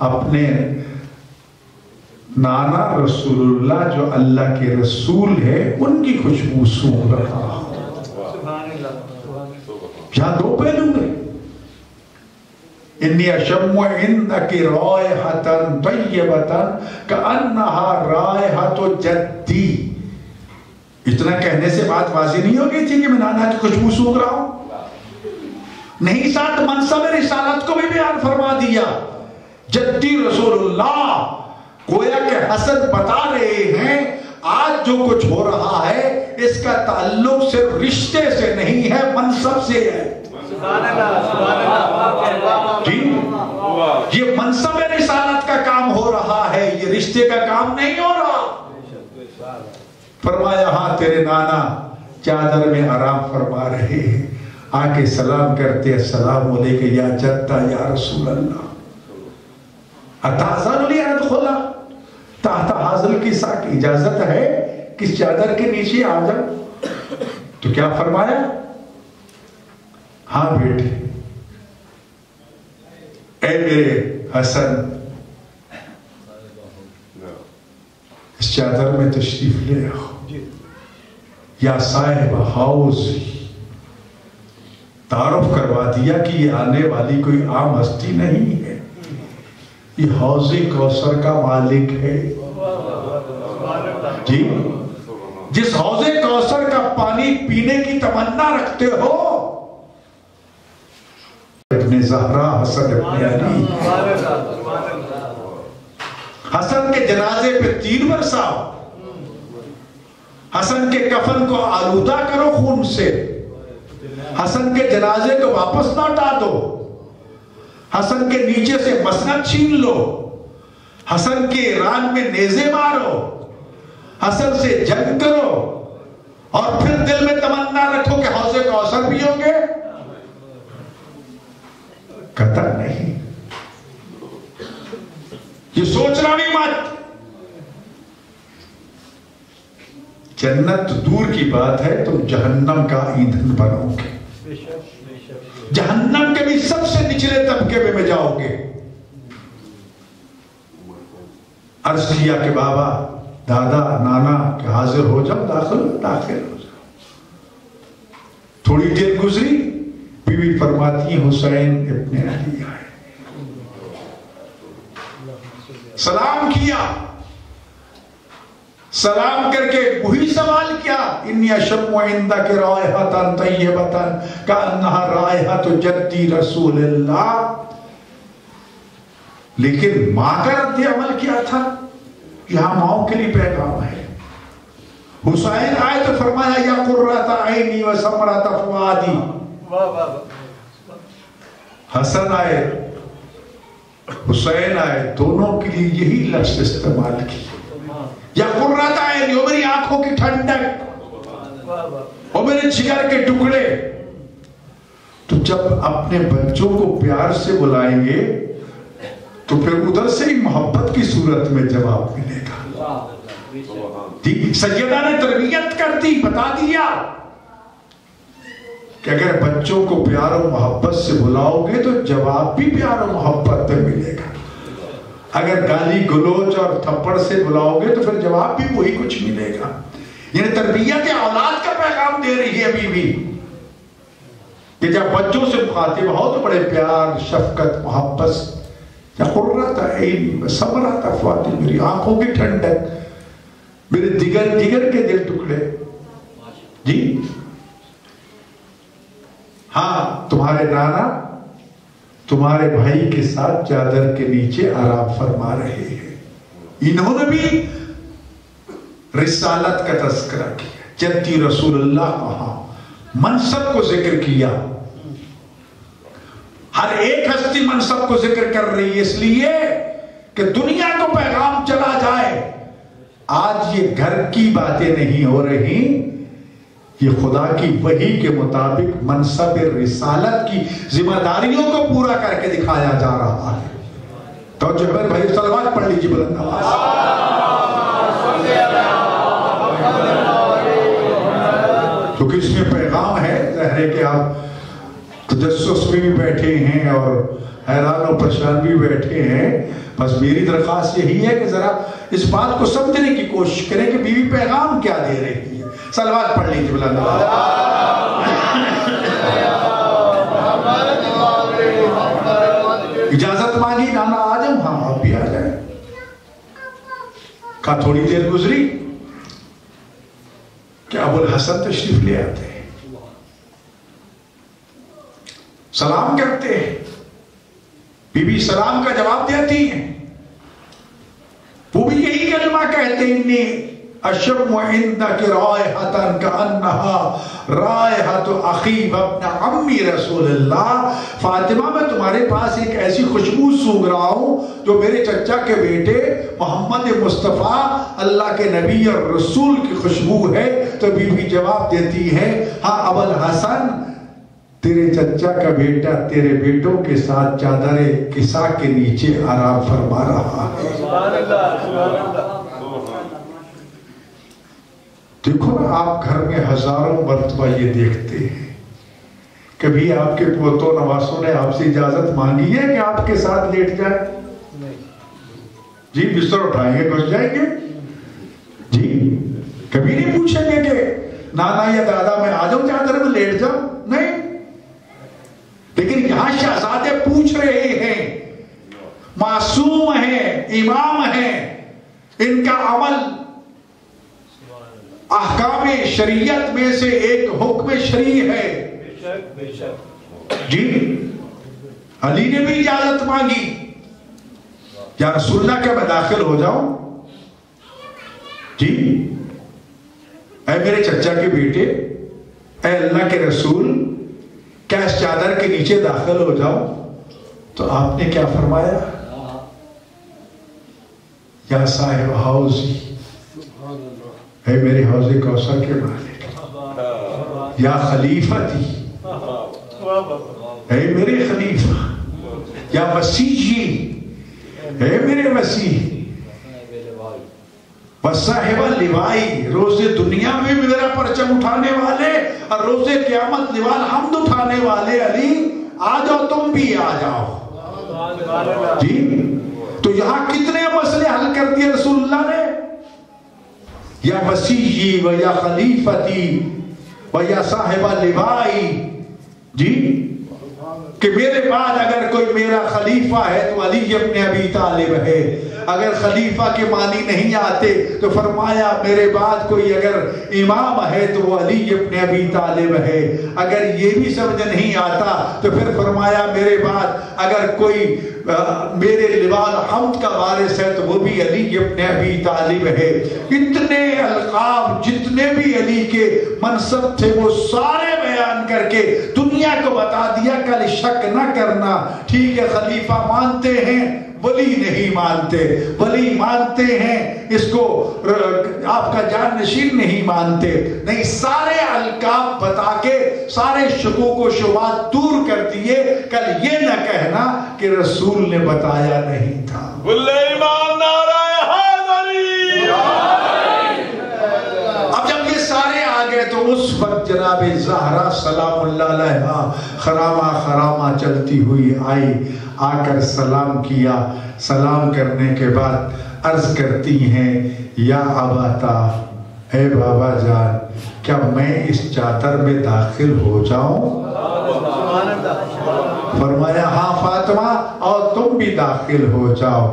اپنے نانا رسول اللہ جو اللہ کے رسول ہے ان کی خوشبو سونگھ رہا ہوں. یہاں دو پہلو ہیں، انی اشم عندک رائحۃ طیبۃ کأنہا رائحۃ جدی. اتنا کہنے سے بات واضح نہیں ہو گئی تھی کہ میں نانا کی خوشبو سونگھ رہا ہوں؟ نہیں، ساتھ منصب رسالت کو بھی بیان فرما دیا، جدی رسول اللہ. گویا کہ حسن بتا رہے ہیں آج جو کچھ ہو رہا ہے اس کا تعلق صرف رشتے سے نہیں ہے، منصب سے ہے. جی یہ منصب رسالت کا کام ہو رہا ہے، یہ رشتے کا کام نہیں ہو رہا. فرمایا ہاں تیرے نانا چادر میں آرام فرما رہے ہیں، آ کے سلام کرتے السلام علیکم یا جدہ یا رسول اللہ. اتعذر لی ادخلا، تحت حاصل کی ساک اجازت ہے کس چادر کے نیچے آ جاؤ؟ تو کیا فرمایا؟ ہاں بیٹے، اے میرے حسن، اس چادر میں تشریف لے آؤ۔ یا صاحب حوض، تعارف کروا دیا کہ یہ آنے والی کوئی عام ہستی نہیں ہے، یہ حوض کوثر کا مالک ہے۔ جی، جس حوض کوثر کا پانی پینے کی تمنا رکھتے ہو، ابن زہرا حسن ابن علی، حسن کے جنازے پہ تیر برساؤ، حسن کے کفن کو آلودہ کرو خون سے، حسن کے جنازے کو واپس لوٹا دو، حسن کے نیچے سے مسند چھین لو، حسن کے ران میں نیزے مارو، حسن سے جنگ کرو، اور پھر دل میں تمنا رکھو کہ حوض کوثر پیو گے؟ قطع نہیں، یہ سوچنا بھی مت۔ جنت دور کی بات ہے، تم جہنم کا ایندھن بنو گے، جہنم کے بھی سب سے نچلے طبقے میں جاؤ گے۔ عرض کیا کہ بابا، دادا، نانا کہ حاضر ہو جاؤ، داخل ہو جاؤ۔ تھوڑی دیر گزری، بیوی فرماتی حسین ابن علی آئے، سلام کیا، سلام کر کے وہی سوال کیا، انی اشم عندک رائحۃ طیبۃ کأنہا رائحۃ جدی رسول اللہ۔ لیکن ماں کا رد عمل کیا تھا؟ یہاں ماؤں کے لیے پیغام ہے۔ حسین آئے تو فرمایا یا قرۃ عینی و ثمرۃ فؤادی۔ حسن آئے، حسین آئے، دونوں کے لیے یہی لفظ استعمال کی، یا قرۃ عینی، وہ میری آنکھوں کی ٹھنڈک، وہ میرے جگر کے ٹکڑے۔ تو جب اپنے بچوں کو پیار سے بلائیں گے تو پھر ادھر سے ہی محبت کی صورت میں جواب ملے گا۔ سیدہ نے تربیت کر دی، بتا دیا کہ اگر بچوں کو پیار و محبت سے بلاؤ گے تو جواب بھی پیار و محبت پہ ملے گا، اگر گالی گلوچ اور تھپڑ سے بلاؤ گے تو پھر جواب بھی وہی کچھ ملے گا۔ یعنی تربیت اولاد کا پیغام دے رہی ہے ابھی بھی کہ جب بچوں سے مخاطب ہو تو بڑے پیار، شفقت، محبت سے، یا قرۃ عینی و ثمرۃ فؤادی، میری آنکھوں کی ٹھنڈک، میرے جگر کے دل ٹکڑے۔ جی ہاں، تمہارے نانا تمہارے بھائی کے ساتھ چادر کے نیچے آرام فرما رہے ہیں۔ انہوں نے بھی رسالت کا تذکرہ کیا، جدی رسول اللہ کہا، منصب کو ذکر کیا۔ ہر ایک ہستی منصب کو ذکر کر رہی ہے اس لیے کہ دنیا کو پیغام چلا جائے۔ آج یہ گھر کی باتیں نہیں ہو رہی، یہ خدا کی وحی کے مطابق منصب رسالت کی ذمہ داریوں کو پورا کر کے دکھایا جا رہا ہے۔ تو جبر بھائی صلوات پڑھ لیجیے بلند آواز۔ کیونکہ اس میں پیغام ہے، ظاہر ہے کہ آپ تجسس میں بھی بیٹھے ہیں اور حیران و پریشان بھی بیٹھے ہیں۔ بس میری درخواست یہی ہے کہ ذرا اس بات کو سمجھنے کی کوشش کریں کہ بیوی پیغام کیا دے رہی ہے۔ صلوات پڑھ لیجیے بلند آواز۔ اجازت مانگی، نانا آ جاؤں؟ ہاں آپ بھی آ جائیں۔ کہا تھوڑی دیر گزری کہ ابو الحسن تشریف لے آتے ہیں، سلام کرتے ہیں، بی بی سلام کا جواب دیتی ہیں، وہ بھی یہی کلمہ کہتے ہیں، انی اشم عندک رائحۃ کأنہا رائحۃ اخی وابن عمی رسول اللہ۔ فاطمہ، میں تمہارے پاس ایک ایسی خوشبو سونگھ رہا ہوں جو میرے چچا کے بیٹے محمد مصطفیٰ اللہ کے نبی اور رسول کی خوشبو ہے۔ تو بی بی جواب دیتی ہے، ہاں ابو الحسن، تیرے چچا کا بیٹا تیرے بیٹوں کے ساتھ چادر کسا کے نیچے آرام فرما رہا ہے. دیکھو نا، آپ گھر میں ہزاروں مرتبہ یہ دیکھتے ہیں. کبھی آپ کے پوتوں نواسوں نے آپ سے اجازت مانگی ہے کہ آپ کے ساتھ لیٹ جائیں؟ جی بستر اٹھائیں گے گھس جائیں گے؟ جی کبھی نہیں پوچھیں گے کہ نانا یا دادا میں آ جاؤں چادر میں لیٹ جاؤں؟ نہیں. لیکن یہاں شہزادے پوچھ رہے ہیں، معصوم ہیں، امام ہیں، ان کا عمل احکام شریعت میں سے ایک حکم شرعی ہے. جی علی نے بھی اجازت مانگی، یا رسول اللہ کہ میں داخل ہو جاؤں؟ جی اے میرے چچا کے بیٹے، اے اللہ کے رسول، کیا اس چادر کے نیچے داخل ہو جاؤں؟ تو آپ نے کیا فرمایا؟ یا صاحب حوضی، اے میرے حوض کوثر کے مالک، یا خلیفتی، اے میرے خلیفہ، یا مسیحی، اے میرے مسیح، وصاحب لوائی، روز دنیا میں بھی میرا پرچم اٹھانے والے اور روز قیامت لوال حمد اٹھانے والے علی، آ جاؤ، تم بھی آ جاؤ. جی تو یہاں کتنے مسئلے حل کر دیے رسول اللہ نے؟ یا مسیحی و یا خلیفتی و یا صاحب لوائی. جی کہ میرے بعد اگر کوئی میرا خلیفہ ہے تو علی ابن ابی طالب ہے. اگر خلیفہ کے معنی نہیں آتے تو فرمایا میرے بعد کوئی اگر امام ہے تو وہ علی ابن ابی طالب ہے. اگر یہ بھی سمجھ نہیں آتا تو پھر فرمایا میرے بعد اگر کوئی میرے لوال حمد کا وارث ہے تو وہ بھی علی ابن ابی طالب ہے. اتنے القاب جتنے بھی علی کے منصب تھے وہ سارے بیان کر کے دنیا کو بتا دیا. کل شک نہ کرنا، ٹھیک ہے خلیفہ مانتے ہیں، ولی نہیں مانتے، ولی مانتے ہیں اس کو آپ کا جانشین نہیں مانتے. نہیں، سارے القاب بتا کے سارے شکوک و شبہات دور کر دیے. کل یہ نہ کہنا کہ رسول نے بتایا نہیں تھا. امام نعرہ حیدری. اب جب یہ سارے آ گئے تو اس وقت جناب زہرا سلام اللہ علیہا خرامہ خرامہ چلتی ہوئی آئی، آ کر سلام کیا. سلام کرنے کے بعد عرض کرتی ہیں، یا اباتا، اے بابا جان، کیا میں اس چادر میں داخل ہو جاؤں؟ فرمایا ہاں فاطمہ، اور تم بھی داخل ہو جاؤ.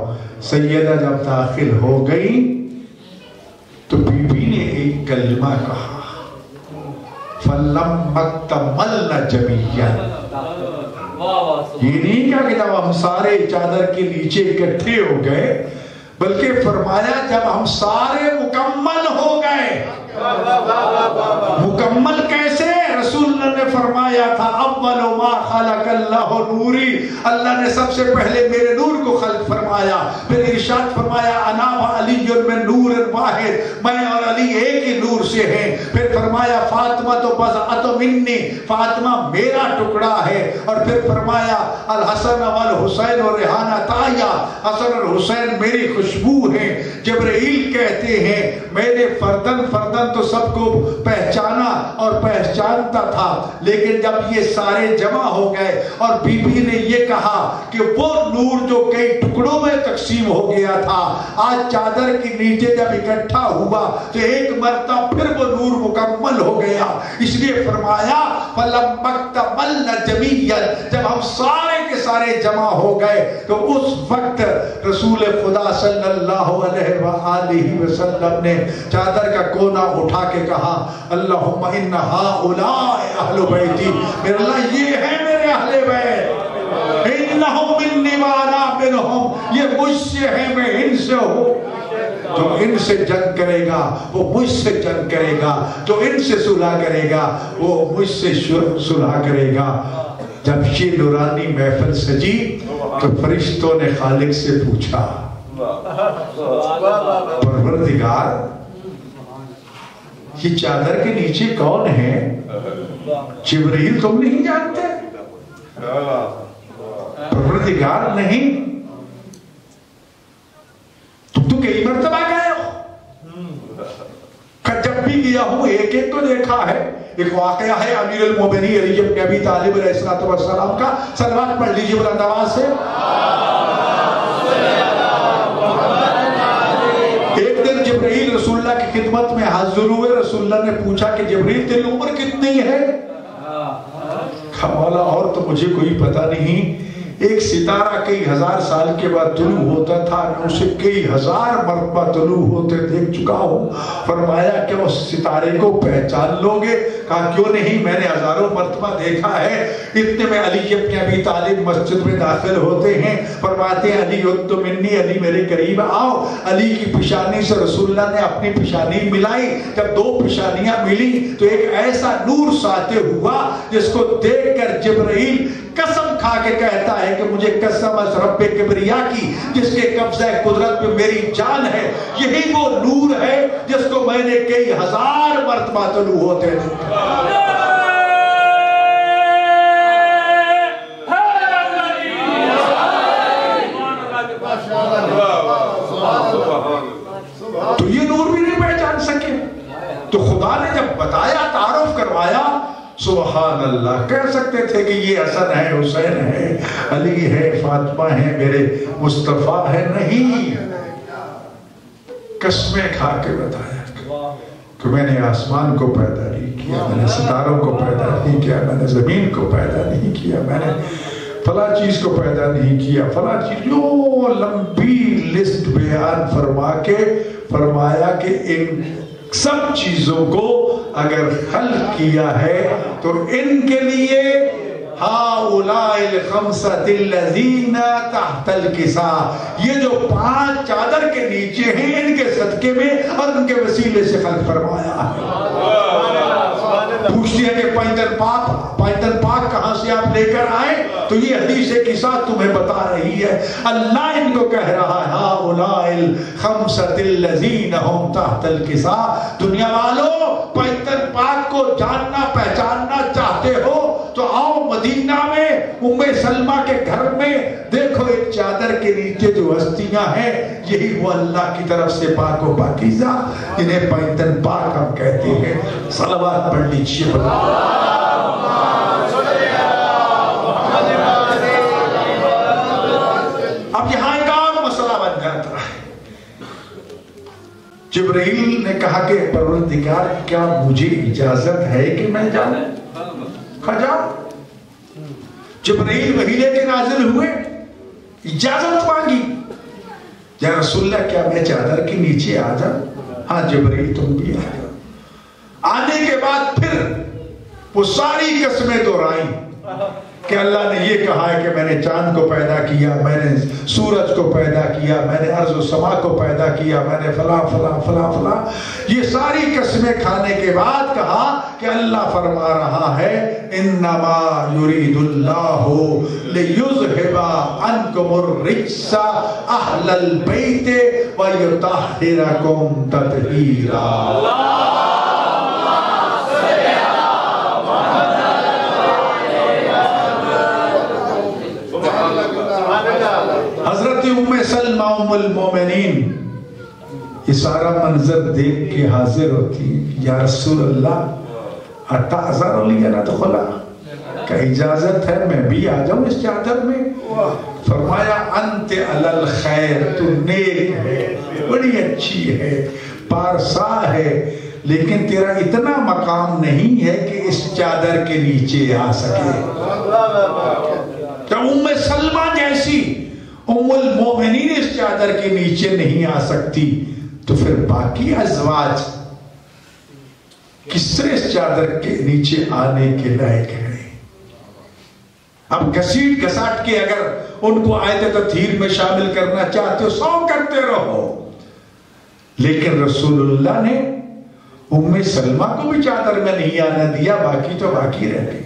سیدہ جب داخل ہو گئی تو بی بی نے ایک کلمہ کہا، فَلَمَّ اكْتَمَلْنَ جَمِيعًا. یہ نہیں کہا کہ جب ہم سارے چادر کے نیچے اکٹھے ہو گئے، بلکہ فرمایا جب ہم سارے مکمل ہو گئے. مکمل کیسے؟ رسول اللہ نے فرمایا تھا اول ما خلق اللہ نوری، اللہ نے سب سے پہلے میرے نور کو خلق فرمایا. پھر ارشاد فرمایا انا و علی من نور واحد، میں اور علی ایک ہی نور سے ہیں. پھر فرمایا فاطمہ تو بضعۃ منی، فاطمہ میرا ٹکڑا ہے. اور پھر فرمایا الحسن والحسین و ریحانہ طاہیہ، حسن اور حسین میری خوشبو ہیں. جبرائیل کہتے ہیں میرے فردن فردن تو سب کو پہچانا اور پہچانتا تھا، لیکن جب یہ سارے جمع ہو گئے اور بی بی نے یہ کہا کہ وہ نور جو کئی ٹکڑوں میں تقسیم ہو گیا تھا آج چادر کے نیچے جب اکٹھا ہوا تو ایک مرتبہ پھر وہ نور مکمل ہو گیا. اس لیے فرمایا فَلَمَّ اكْتَمَلْنَ جَمِيعًا، جب ہم سارے کے سارے جمع ہو گئے تو اس وقت رسول خدا صلی اللہ علیہ وآلہ وسلم نے چادر کا کونا اٹھا کے کہا اللہم ان ہؤلاء اہل بیتی، میرے اللہ یہ ہے میرے اہل بیت، انہم منی وانا منہم، یہ مجھ سے ہے میں ان سے ہوں. جو ان سے جنگ کرے گا وہ مجھ سے جنگ کرے گا، جو ان سے صلح کرے گا وہ مجھ سے صلح کرے گا. جب یہ نورانی محفل سجی تو فرشتوں نے خالق سے پوچھا پروردگار یہ چادر کے نیچے کون ہے؟ جبرائیل تم نہیں جانتے؟ پروردگار نہیں؟ تم تو کئی مرتبہ گئے ہو، جب بھی گیا ہوں ایک ایک کو دیکھا ہے۔ ایک واقعہ ہے امیر المومنین علی بن ابی طالب علیہ السلام کا، صلوات پڑھ لیجئے بلند آواز سے۔ ایک دن جبرائیل رسول اللہ کی خدمت میں حاضر ہوئے، رسول اللہ نے پوچھا کہ جبرائیل تیری عمر کتنی ہے؟ مولا اور تو مجھے کوئی پتہ نہیں، ایک ستارہ کئی ہزار سال کے بعد طلوع ہوتا تھا، میں اسے کئی ہزار مرتبہ طلوع ہوتے دیکھ چکا ہوں۔ فرمایا کہ اس ستارے کو پہچان لو گے؟ کہا کیوں نہیں، میں نے ہزاروں مرتبہ دیکھا ہے۔ اتنے میں علی ابن ابی طالب مسجد میں داخل ہوتے ہیں، فرماتے ہیں علی اتو منی، علی میرے قریب آؤ۔ علی کی پیشانی سے رسول اللہ نے اپنی پیشانی ملائی، جب دو پیشانیاں ملی تو ایک ایسا نور ساطع ہوا جس کو دیکھ کر جبرائیل قسم کھا کے کہتا ہے کہ مجھے قسم از رب کبریا کی جس کے قبضہ قدرت پہ میری جان ہے، یہی وہ نور ہے جس کو میں نے کئی ہزار مرتبہ طلوع ہوتے دیکھا۔ تو یہ نور بھی نہیں پہچان سکے، تو خدا نے جب بتایا، تعارف کروایا، سبحان اللہ، کہہ سکتے تھے کہ یہ حسن ہے، حسین ہے، علی ہے، فاطمہ ہے، میرے مصطفیٰ ہے، نہیں، قسمیں کھا کے بتایا کہ میں نے آسمان کو پیدا نہیں کیا، میں نے ستاروں کو پیدا نہیں کیا، میں نے زمین کو پیدا نہیں کیا، میں نے فلاں چیز کو پیدا نہیں کیا، فلاں چیز، جو لمبی لسٹ بیان فرما کے فرمایا کہ ان سب چیزوں کو اگر خلق کیا ہے تو ان کے لیے ہَؤُلَاءِ الْخَمْسَةِ الَّذِينَ تَحْتَ الْكِسَاءِ، یہ جو 5 چادر کے نیچے ہیں ان کے صدقے میں اور ان کے وسیلے سے خلق فرمایا ہے۔ پوچھتی ہے کہ پائتن پاک کہاں سے آپ لے کر آئے؟ تو یہ حدیث کسا تمہیں بتا رہی ہے، اللہ ان کو کہہ رہا ہے ہَؤُلَاءِ الْخَمْسَةِ الَّذِينَ هُمْ تَحْتَ الْكِسَاءِ۔ دنیا والوں، پائتن پاک کو جاننا پہچاننا چاہتے ہو تو آؤ مدینہ میں ام سلمہ کے گھر میں دیکھو، ایک چادر کے نیچے جو ہستیاں ہیں یہی وہ اللہ کی طرف سے پاک و پاکیزہ جنہیں پائتن پاک ہم کہتے ہیں۔ صلوات پڑھ لیجیے۔ اب یہاں ایک اور مسئلہ بن جاتا ہے۔ جبرائیل نے کہا کہ پروردگار کیا مجھے اجازت ہے کہ میں جاؤں؟ کہا جاؤ۔ جبرائیل وحی لے کے نازل ہوئے، اجازت مانگی، یا رسول اللہ کیا میں چادر کے نیچے آ جاؤں؟ ہاں جبرائیل تم بھی آ جاؤ۔ آنے کے بعد پھر وہ ساری قسمیں دہرائیں کہ اللہ نے یہ کہا ہے کہ میں نے چاند کو پیدا کیا، میں نے سورج کو پیدا کیا، میں نے ارض و سما کو پیدا کیا، میں نے فلاں فلاں فلاں فلاں، یہ ساری قسمیں کھانے کے بعد کہا کہ اللہ فرما رہا ہے انما یرید اللہ لیذھب عنکم الرجس اہل البیت ویطہرکم تطہیرا۔ حضرت ام سلمہ ام المومنین یہ سارا منظر دیکھ کے حاضر ہوتی ہیں، یا رسول اللہ اتعذر لی ان ادخلا، کہ اجازت ہے میں بھی آ جاؤں اس چادر میں؟ فرمایا انت علی الخیر، تو نیک ہے، بڑی اچھی ہے، پارسا ہے، لیکن تیرا اتنا مقام نہیں ہے کہ اس چادر کے نیچے آ سکے۔ تو ام سلمہ جیسی ام المومنین اس چادر کے نیچے نہیں آ سکتی، تو پھر باقی ازواج کس طرح اس چادر کے نیچے آنے کے لائق ہیں؟ اب گھسیٹ گھساٹ کے اگر ان کو آیت تطہیر میں شامل کرنا چاہتے ہو 100 کرتے رہو، لیکن رسول اللہ نے ام سلمہ کو بھی چادر میں نہیں آنا دیا، باقی تو باقی رہ گئے۔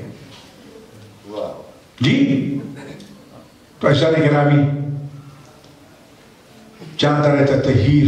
جی تو ایسا نہیں گرامی، چادر تطہیر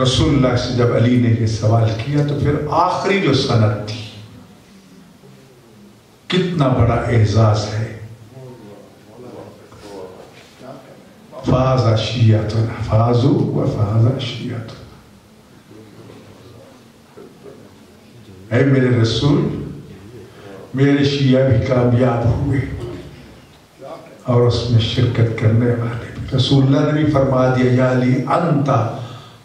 رسول اللہ سے جب علی نے یہ سوال کیا تو پھر آخری جو سند تھی، کتنا بڑا اعزاز ہے، فاز شیعتنا فازو و فاز شیعتنا، اے میرے رسول میرے شیعہ بھی کامیاب ہوئے اور اس میں شرکت کرنے والے بھی۔ رسول اللہ نے بھی فرما دیا یا علی انت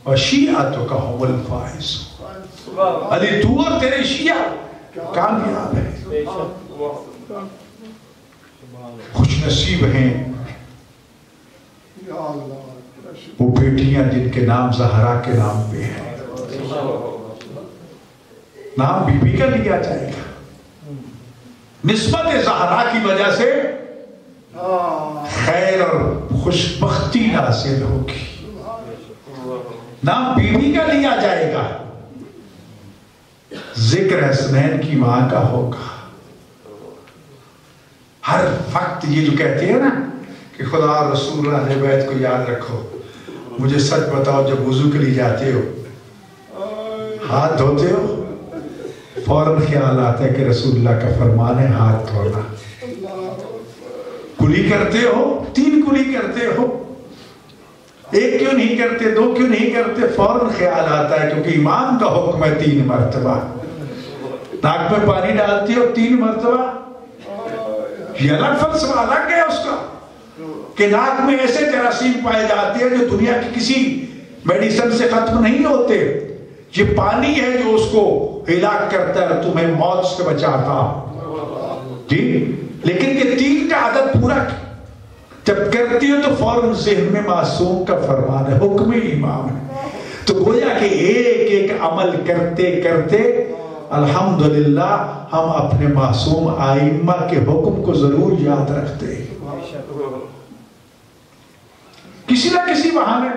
و شیعتک هم الفائزون، علی تو اور تیرے شیعہ کامیاب ہیں، خوش نصیب ہیں وہ بیٹیاں جن کے نام زہرا کے نام پہ ہیں۔ نام بی بی کا لیا جائے گا، نسبت زہرا کی وجہ سے خیر اور خوشبختی حاصل ہوگی، نام بی بی کا لیا جائے گا، ذکر حسنین کی ماں کا ہوگا۔ ہر وقت یہ جو کہتے ہیں نا کہ خدا اور رسول اللہ اہل بیت کو یاد رکھو، مجھے سچ بتاؤ جب وضو کے لیے جاتے ہو ہاتھ دھوتے ہو فوراً خیال آتا ہے کہ رسول اللہ کا فرمان ہے ہاتھ دھونا، کلی کرتے ہو 3 کلی کرتے ہو، 1 کیوں نہیں کرتے 2 کیوں نہیں کرتے، فوراً خیال آتا ہے کیونکہ امام کا حکم ہے 3 مرتبہ، ناک میں پانی ڈالتے ہو 3 مرتبہ، یہ الگ فلسفہ الگ ہے اس کا کہ ناک میں ایسے جراثیم پائے جاتے ہیں جو دنیا کی کسی میڈیسن سے ختم نہیں ہوتے، یہ پانی ہے جو اس کو ہلاک کرتا ہے، تمہیں موت سے بچاتا، جی لیکن یہ 3 کا عدد پورا جب کرتی ہو تو فوراً ذہن میں معصوم کا فرمان ہے، حکم امام ہے، تو گویا کہ ایک عمل کرتے کرتے الحمدللہ ہم اپنے معصوم ائمہ کے حکم کو ضرور یاد رکھتے ہیں۔ کسی نہ کسی بہانے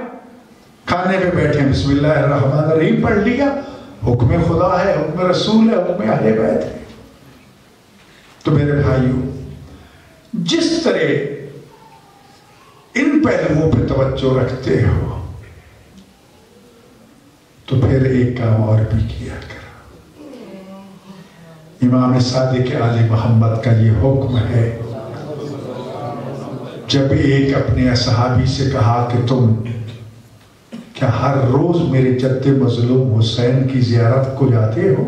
کھانے پہ بیٹھے بسم اللہ الرحمن الرحیم پڑھ لیا، حکم خدا ہے، حکم رسول ہے، حکم اہل بیت ہے۔ تو میرے بھائیوں جس طرح ان پہلوؤں پہ توجہ رکھتے ہو تو پھر ایک کام اور بھی کیا کرو۔ امام صادق آل محمد کا یہ حکم ہے، جب ایک اپنے صحابی سے کہا کہ تم کیا ہر روز میرے جد مظلوم حسین کی زیارت کو جاتے ہو؟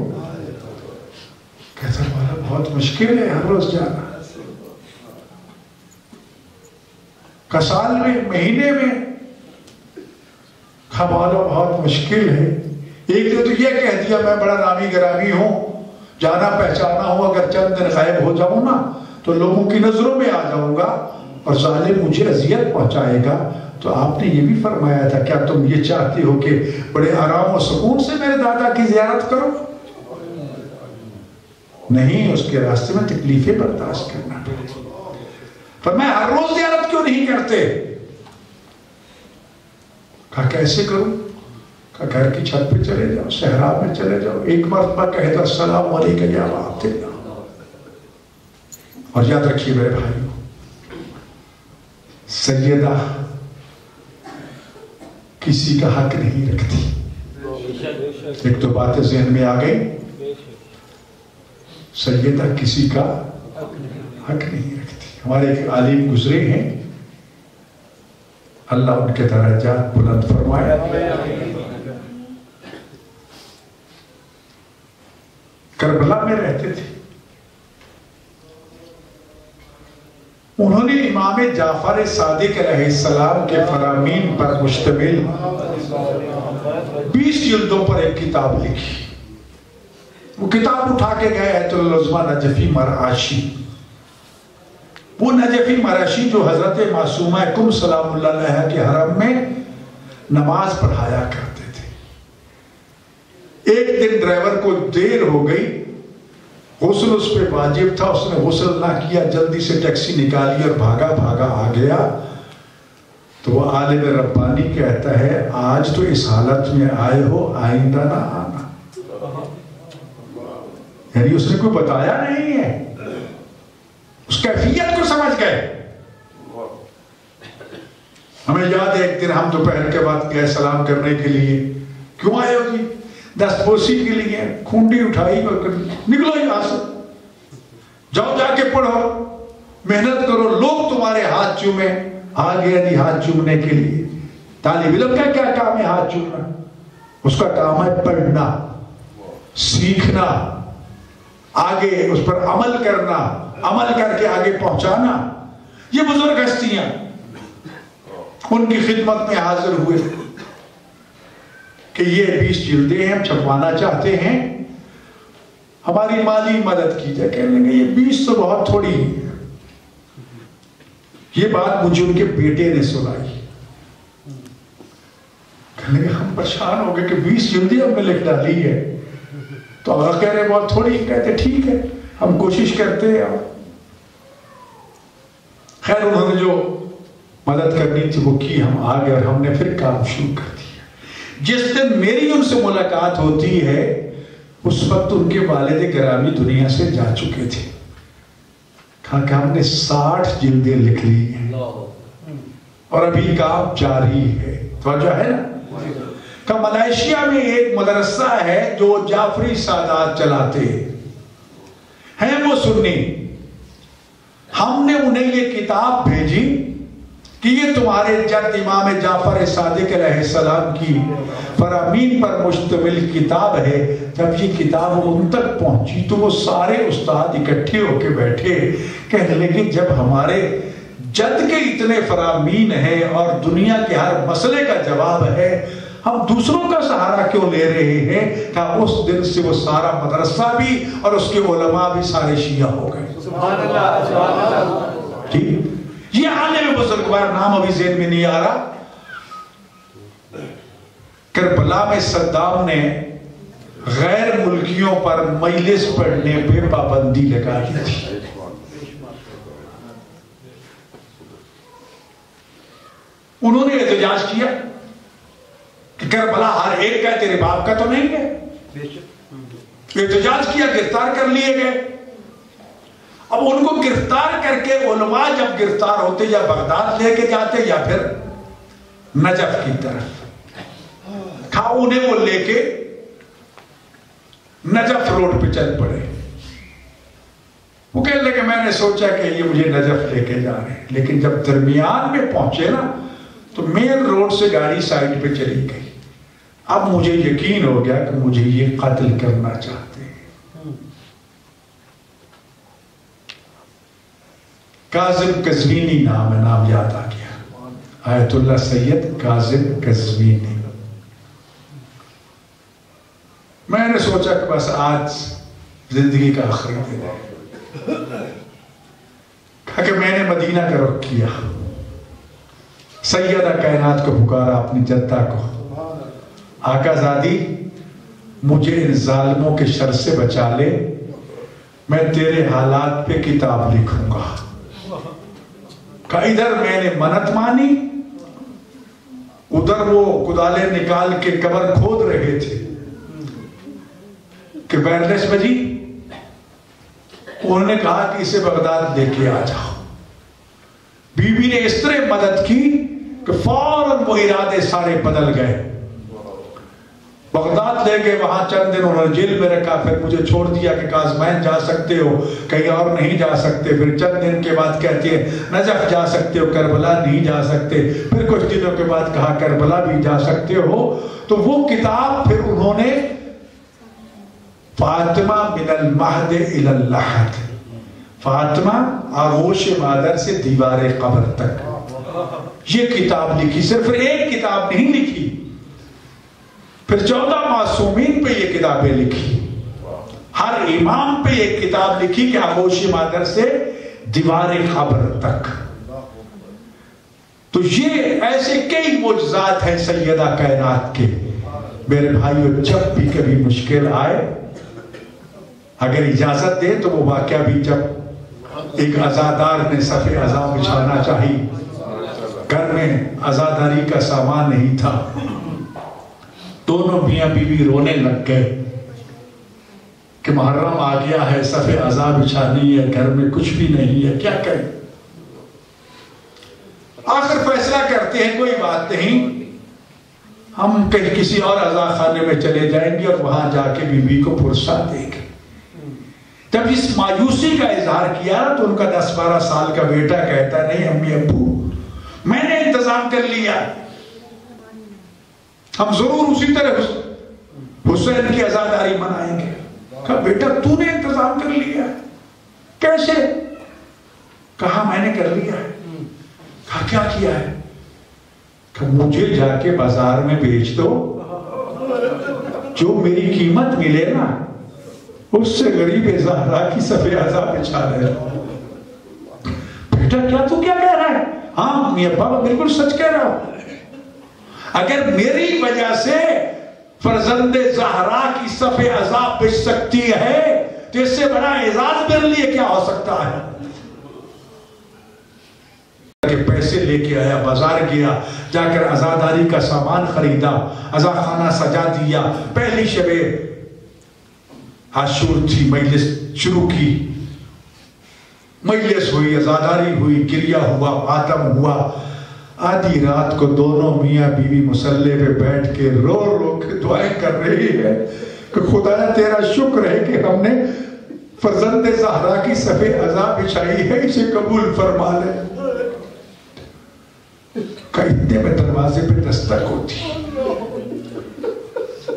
کہتا مولا بہت مشکل ہے ہر روز جانا، کا سال میں مہینے میں، کہا مولا بہت مشکل ہے، ایک نے تو یہ کہہ دیا میں بڑا نامی گرامی ہوں، جانا پہچانا ہوں، اگر چند دن غائب ہو جاؤں نا تو لوگوں کی نظروں میں آ جاؤں گا اور ظالم مجھے اذیت پہنچائے گا۔ تو آپ نے یہ بھی فرمایا تھا کیا تم یہ چاہتے ہو کہ بڑے آرام و سکون سے میرے دادا کی زیارت کرو؟ نہیں، اس کے راستے میں تکلیفیں برداشت کرنا پڑے۔ فرمایا ہر روز زیارت کیوں نہیں کرتے؟ کہا کیسے کروں؟ کہا گھر کی چھت پہ چلے جاؤ، صحرا میں چلے جاؤ، ایک مرتبہ کہہ دو السلام علیکم یا ابا عبداللہ۔ اور یاد رکھیے میرے بھائیوں، سیدہ کسی کا حق نہیں رکھتی۔ ایک تو باتیں ذہن میں آ گئی، سیدہ کسی کا حق نہیں رکھتی۔ ہمارے ایک عالم گزرے ہیں، اللہ ان کے درجات بلند فرمائے، کربلا میں رہتے تھے، انہوں نے امام جعفر صادق علیہ السلام کے فرامین پر مشتمل 20 جلدوں پر ایک کتاب لکھی۔ وہ کتاب اٹھا کے گئے ایت العظمیٰ نجفی مرعاشی، وہ نجفی مرعاشی جو حضرت معصومہ کم سلام اللہ علیہ کے حرم میں نماز پڑھایا کرتے تھے۔ ایک دن ڈرائیور کو دیر ہو گئی، غسل اس پہ واجب تھا، اس نے غسل نہ کیا، جلدی سے ٹیکسی نکالی اور بھاگا آ گیا۔ تو وہ عالم ربانی کہتا ہے آج تو اس حالت میں آئے ہو، آئندہ نہ آنا۔ یعنی اس نے کوئی بتایا نہیں ہے، اس کیفیت کو سمجھ گئے۔ ہمیں یاد ہے ایک دن ہم دوپہر کے بعد گئے سلام کرنے کے لیے، کیوں آئے ہو جی؟ دستپوسی کے لیے. کھونڈی اٹھائی اور نکلو یہاں سے, جاؤ جا کے پڑھو, محنت کرو, لوگ تمہارے ہاتھ چومیں. آ گیا جی ہاتھ چومنے کے لیے. طالب علم کا کیا کام ہے ہاتھ چومنا؟ اس کا کام ہے پڑھنا, سیکھنا, آگے اس پر عمل کرنا, عمل کر کے آگے پہنچانا. یہ بزرگ ہستیاں ان کی خدمت میں حاضر ہوئے کہ یہ 20 جلدیں ہم چھپوانا چاہتے ہیں, ہماری مالی مدد کی جائے. کہنے لگے یہ 20 تو بہت تھوڑی ہے. یہ بات مجھے ان کے بیٹے نے سنائی. کہنے لگے ہم پریشان ہو گئے کہ 20 جلدیں ہم نے لکھ ڈالی ہے. تو آقا کہہ رہے بہت تھوڑی. کہتے ٹھیک ہے ہم کوشش کرتے ہیں. خیر انہوں نے جو مدد کرنی تھی وہ کی, ہم آگے اور ہم نے پھر کام شروع کر دیا. جس دن میری ان سے ملاقات ہوتی ہے اس وقت ان کے والد گرامی دنیا سے جا چکے تھے. کہا کہ ہم نے 60 جلدیں لکھ لی ہیں اور ابھی کام جاری ہے. توجہ ہے نا. کہ ملائیشیا میں ایک مدرسہ ہے جو جعفری سادات چلاتے ہیں, وہ سنی. ہم نے انہیں یہ کتاب بھیجی کہ یہ تمہارے جد امام جعفر صادق علیہ السلام کی فرامین پر مشتمل کتاب ہے. جب یہ کتاب ان تک پہنچی تو وہ سارے استاد اکٹھے ہو کے بیٹھے. کہنے لگے جب ہمارے جد کے اتنے فرامین ہیں اور دنیا کے ہر مسئلے کا جواب ہے, ہم دوسروں کا سہارا کیوں لے رہے ہیں؟ کہ اس دن سے وہ سارا مدرسہ بھی اور اس کے علماء بھی سارے شیعہ ہو گئے. سبحان اللہ, سبحان اللہ. ٹھیک. یہ عالم بزرگوار نام ابھی ذہن میں نہیں آ رہا. کربلا میں صدام نے غیر ملکیوں پر مجلس پڑھنے پہ پابندی لگا دی تھی. انہوں نے احتجاج کیا کہ کربلا ہر ایک کا تیرے باپ کا تو نہیں ہے. احتجاج کیا, گرفتار کر لیے گئے. اب ان کو گرفتار کر کے علماء جب گرفتار ہوتے یا بغداد لے کے جاتے یا پھر نجف کی طرف, کھا انہیں وہ لے کے نجف روڈ پہ چل پڑے. وہ کہنے لگے میں نے سوچا کہ یہ مجھے نجف لے کے جا رہے ہیں, لیکن جب درمیان میں پہنچے نا تو مین روڈ سے گاڑی سائڈ پہ چلی گئی. اب مجھے یقین ہو گیا کہ مجھے یہ قتل کرنا چاہتے ہیں. کاظم قزوینی نام ہے, نام یاد آ گیا, آیت اللہ سید کاظم قزوینی. میں نے سوچا کہ بس آج زندگی کا آخری دن ہے. کہا کہ میں نے مدینہ کا رخ کیا, سیدہ کائنات کو پکارا, اپنی جدہ کو, آقا زادی مجھے ان ظالموں کے شر سے بچا لے, میں تیرے حالات پہ کتاب لکھوں گا. کہ ادھر میں نے منت مانی, ادھر وہ کدالے نکال کے قبر کھود رہے تھے کہ وائرلیس بجی. انہوں نے کہا کہ اسے بغداد لے کے آ جاؤ. بی بی نے اس طرح مدد کی کہ فوراً وہ ارادے سارے بدل گئے. بغداد لے گئے, وہاں چند دن انہوں نے جیل میں رکھا, پھر مجھے چھوڑ دیا کہ کاظمین جا سکتے ہو, کہیں اور نہیں جا سکتے. پھر چند دن کے بعد کہتے ہیں نجف جا سکتے ہو, کربلا نہیں جا سکتے. پھر کچھ دنوں کے بعد کہا کربلا بھی جا سکتے ہو. تو وہ کتاب پھر انہوں نے فاطمہ من المہد الی اللحد, فاطمہ آغوش مادر سے دیوار قبر تک, یہ کتاب لکھی. صرف ایک کتاب نہیں لکھی, پھر 14 معصومین پہ یہ کتابیں لکھی, ہر امام پہ ایک کتاب لکھی کہ آغوش مادر سے دیوار قبر تک. تو یہ ایسے کئی معجزات ہیں سیدہ کائنات کے. میرے بھائیو, جب بھی کبھی مشکل آئے, اگر اجازت دے تو وہ واقعہ بھی, جب ایک عزادار نے صف عزا بچھانا چاہی, گھر میں عزاداری کا سامان نہیں تھا, دونوں میاں بیوی رونے لگ گئے کہ محرم آ گیا ہے, صف عزا بچھانی ہے, گھر میں کچھ بھی نہیں ہے, کیا کریں. آخر فیصلہ کرتے ہیں کوئی بات نہیں, ہم کہیں کسی اور عزا خانے میں چلے جائیں گے اور وہاں جا کے بیوی کو پرسا دیں گے. جب اس مایوسی کا اظہار کیا تو ان کا 10-12 سال کا بیٹا کہتا نہیں امی ابو میں نے انتظام کر لیا, ہم ضرور اسی طرح حسین کی عزاداری منائیں گے. کہا بیٹا تو نے انتظام کر لیا, کیسے؟ کہا میں نے کر لیا ہے. کہا کیا کیا ہے؟ کہ مجھے جا کے بازار میں بیچ دو, جو میری قیمت ملے نا اس سے غریب زہرا کی صف عزا بچھا دے. بیٹا کیا تو کیا کہہ رہا ہے؟ ہاں میاں بابا بالکل سچ کہہ رہا ہوں. اگر میری وجہ سے فرزند زہرا کی صف عزا بچ سکتی ہے تو اس سے بڑا اعزاز میرے لیے کیا ہو سکتا ہے. کہ پیسے لے کے آیا, بازار گیا, جا کر عزاداری کا سامان خریدا, عزا خانہ سجا دیا. پہلی شب عاشور تھی, مجلس شروع کی, مجلس ہوئی, عزاداری ہوئی, گریہ ہوا, ماتم ہوا. آدھی رات کو دونوں میاں بیوی مصلی پہ بیٹھ کے رو رو کے دعائیں کر رہی ہے کہ خدایا تیرا شکر ہے کہ ہم نے فرزند زہرا کی صف عزا بچھائی ہے, اسے قبول فرما لے. کہ اتنے میں دروازے پہ دستک ہوتی.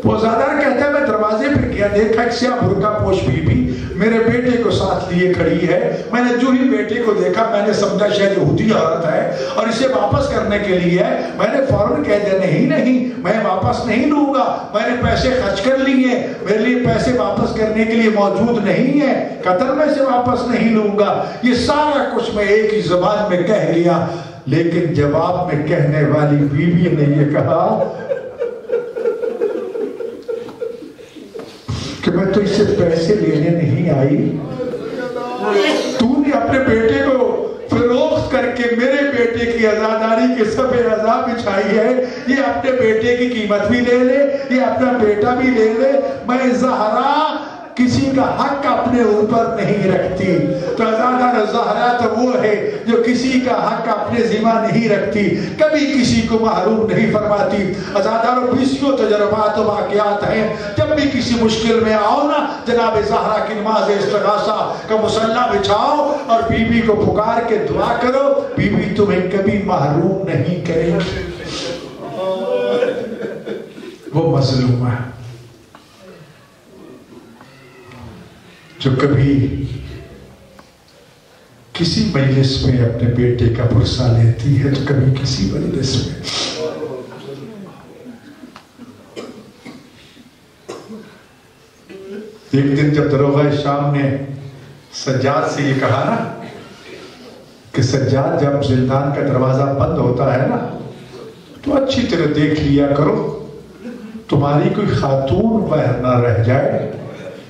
وہ زادار کہتا ہے میں دروازے پہ گیا, دیکھا ایک سیاہ برقع پوش بیوی میرے بیٹے کو ساتھ لیے کھڑی ہے. میں نے جو ہی بیٹے کو دیکھا میں نے سمجھا شاید یہودی عورت ہے اور اسے واپس کرنے کے لیے ہے. میں نے فوراً کہہ دیا نہیں میں واپس نہیں لوں گا, میں نے پیسے خرچ کر لیے, میرے لیے پیسے واپس کرنے کے لیے موجود نہیں ہے, قطر میں سے واپس نہیں لوں گا. یہ سارا کچھ میں ایک ہی زبان میں کہہ لیا. لیکن جواب میں کہنے والی بیوی نے یہ کہا کہ میں تو اس سے پیسے لینے نہیں آئی, تو نے اپنے بیٹے کو فروخت کر کے میرے بیٹے کی عزاداری کے صف عزا بچھائی ہے. یہ اپنے بیٹے کی قیمت بھی لے لے, یہ اپنا بیٹا بھی لے لے. میں زہرا کسی کا حق اپنے اوپر نہیں رکھتی. تو عزادار زہرا تو وہ ہے جو کسی کا حق اپنے ذمہ نہیں رکھتی, کبھی کسی کو محروم نہیں فرماتی. عزادار و بیسیوں تجربات و واقعات ہیں. جب بھی کسی مشکل میں آؤ نا, جناب زہرا کی نماز استغاثہ کا مصلی بچھاؤ اور بی بی کو پکار کے دعا کرو, بی بی تمہیں کبھی محروم نہیں کرے گی. وہ مظلوم ہے جو کبھی کسی مجلس میں اپنے بیٹے کا پرسہ لیتی ہے تو کبھی کسی مجلس میں. ایک دن جب دروغہ شام نے سجاد سے یہ کہا نا کہ سجاد جب زندان کا دروازہ بند ہوتا ہے نا تو اچھی طرح دیکھ لیا کرو تمہاری کوئی خاتون باہر نہ رہ جائے,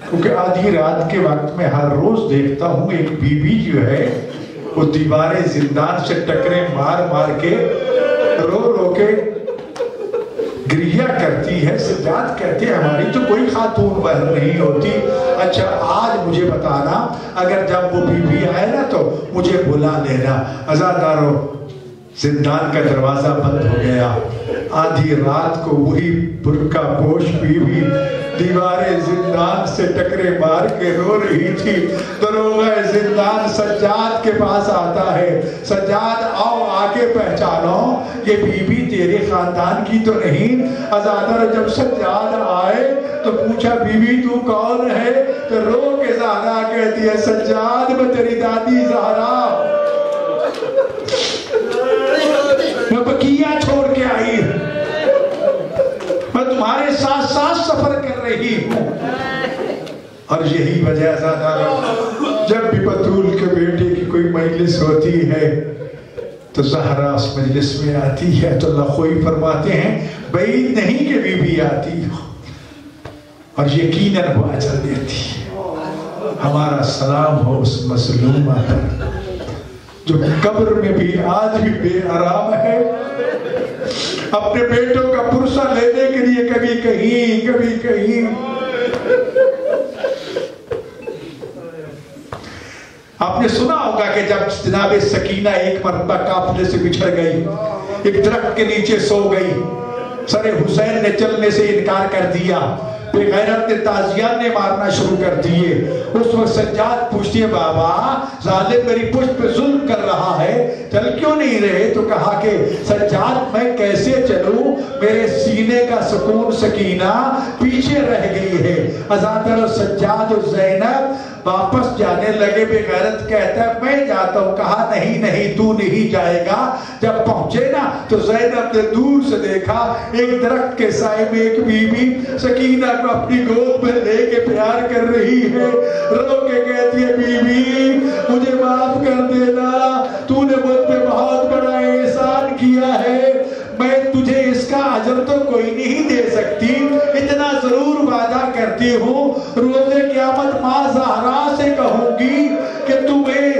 کیونکہ آدھی رات کے وقت میں ہر روز دیکھتا ہوں ایک بی بی جو ہے وہ دیوار زندان سے ٹکرے مار مار کے رو رو کے گریہ کرتی ہے. سجاد کہتے ہیں ہماری تو کوئی خاتون باہر نہیں ہوتی. اچھا آج مجھے بتانا, اگر جب وہ بی بی آئے نا تو مجھے بلا لینا. عزادارو زندان کا دروازہ بند ہو گیا. آدھی رات کو وہی برقع پوش بیوی دیوار زندان سے ٹکرے مار کے رو رہی تھی. دروغہ زندان سجاد کے پاس آتا ہے, سجاد آؤ آگے پہچانو یہ بی بی تیرے خاندان کی تو نہیں. عزادار جب سجاد آئے تو پوچھا بی بی تو کون ہے, تو رو کے زہرا کہتی ہے سجاد میں تیری دادی زہرا, میں بقیہ چھوڑ کے آئی, میں تمہارے ساتھ ساتھ سفر کر رہی ہوں. اور یہی وجہ عزادارو جب بھی بطول کے بیٹے کی کوئی مجلس ہوتی ہے تو زہرا اس مجلس میں آتی ہے. تو اللہ خوئی فرماتے ہیں بعید نہیں کہ بی بی آتی ہو, اور یقیناً وہ اجر دیتی ہے. ہمارا سلام ہو اس مظلومہ پر جو قبر میں بھی آج بھی بے آرام ہے, اپنے بیٹوں کا پرسہ لینے کے لیے کبھی کہیں کبھی کہیں. آپ نے سنا ہوگا کہ جب جناب سکینہ ایک مرتبہ قافلے سے بچھڑ گئی, ایک درخت کے نیچے سو گئی, سر حسین نے چلنے سے انکار کر دیا، بے غیرت نے تازیان نے مارنا شروع کر دیے۔ اس وقت سجاد پوچھتی ہے بابا ظالم میری پشت پہ ظلم کر رہا ہے، چل کیوں نہیں رہے؟ تو کہا کہ سجاد میں کیسے چلوں، میرے سینے کا سکون سکینہ پیچھے رہ گئی ہے۔ ازادر سجاد و زینب واپس جانے لگے، بے غیرت کہتا ہے میں جاتا ہوں۔ کہا نہیں نہیں تو نہیں جائے گا۔ جب پہنچے نا تو زینب نے دور سے دیکھا ایک درخت کے سائے میں ایک بی بی سکینہ کو اپنی گود میں لے کے پیار کر رہی ہے، رو کے کہتی ہے بی بی مجھے معاف کر دینا، تو نے مجھ پہ بہت بڑا احسان کیا ہے، میں تجھے اس کا اجر تو کوئی نہیں دے سکتی، اتنا ضرور وعدہ کرتی ہوں روز قیامت ماں زہرا سے کہوں گی کہ تمہیں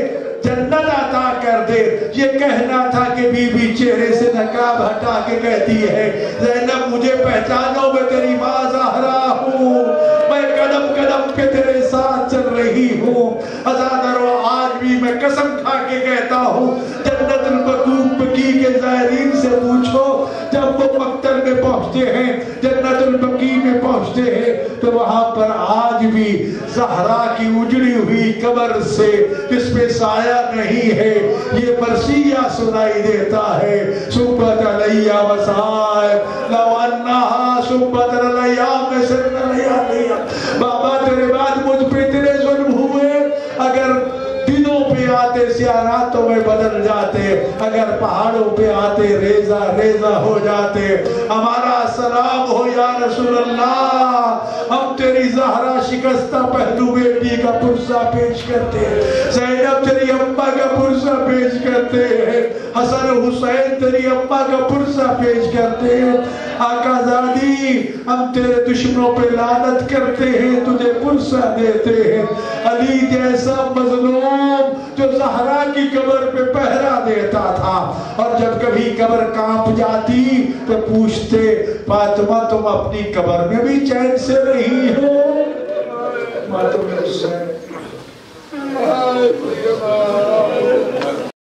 جنت عطا کر دے۔ یہ کہنا تھا کہ بی بی چہرے سے نقاب ہٹا کے کہتی ہے زینب مجھے پہچانو میں تیری ماں زہرا ہوں، میں قدم قدم پہ تیرے ساتھ چل رہی ہوں۔ ازادرو آج بھی میں قسم کھا کے کہتا ہوں جنت البقیع کے زائرین سے پوچھو جب وہ مقتل میں پہنچتے ہیں، جنت البقیع میں پہنچتے ہیں تو وہاں پر آج بھی زہرا کی اجڑی ہوئی قبر سے جس پہ سایہ نہیں ہے یہ مرثیہ سنائی دیتا ہے صبت علیہ وسائب لو انہا صبت علیہ میں سرن علیہ۔ بابا تیرے بعد مجھ پہ اتنے ظلم ہوئے، اگر دنوں پہ آتے سیاہ راتوں میں بدل جاتے، اگر پہاڑوں پہ آتے ریزہ ریزہ ہو جاتے۔ ہمارا سلام ہو یا رسول اللہ، ہم تیری زہرا شکستہ پہلو بیٹی کا پرسہ پیش کرتے ہیں، زینب تیری اماں کا پرسہ پیش کرتے ہیں، حسن حسین تیری اماں کا پرسہ پیش کرتے ہیں۔ آقا زادی ہم تیرے دشمنوں پہ لعنت کرتے ہیں، تجھے پرسہ دیتے ہیں۔ علی جیسا مظلوم جو زہرا کی قبر پہ پہرا دیتا تھا، اور جب کبھی قبر کانپ جاتی تو پوچھتے فاطمہ تم اپنی قبر میں بھی چین سے رہی ہو؟ فاطمہ حسین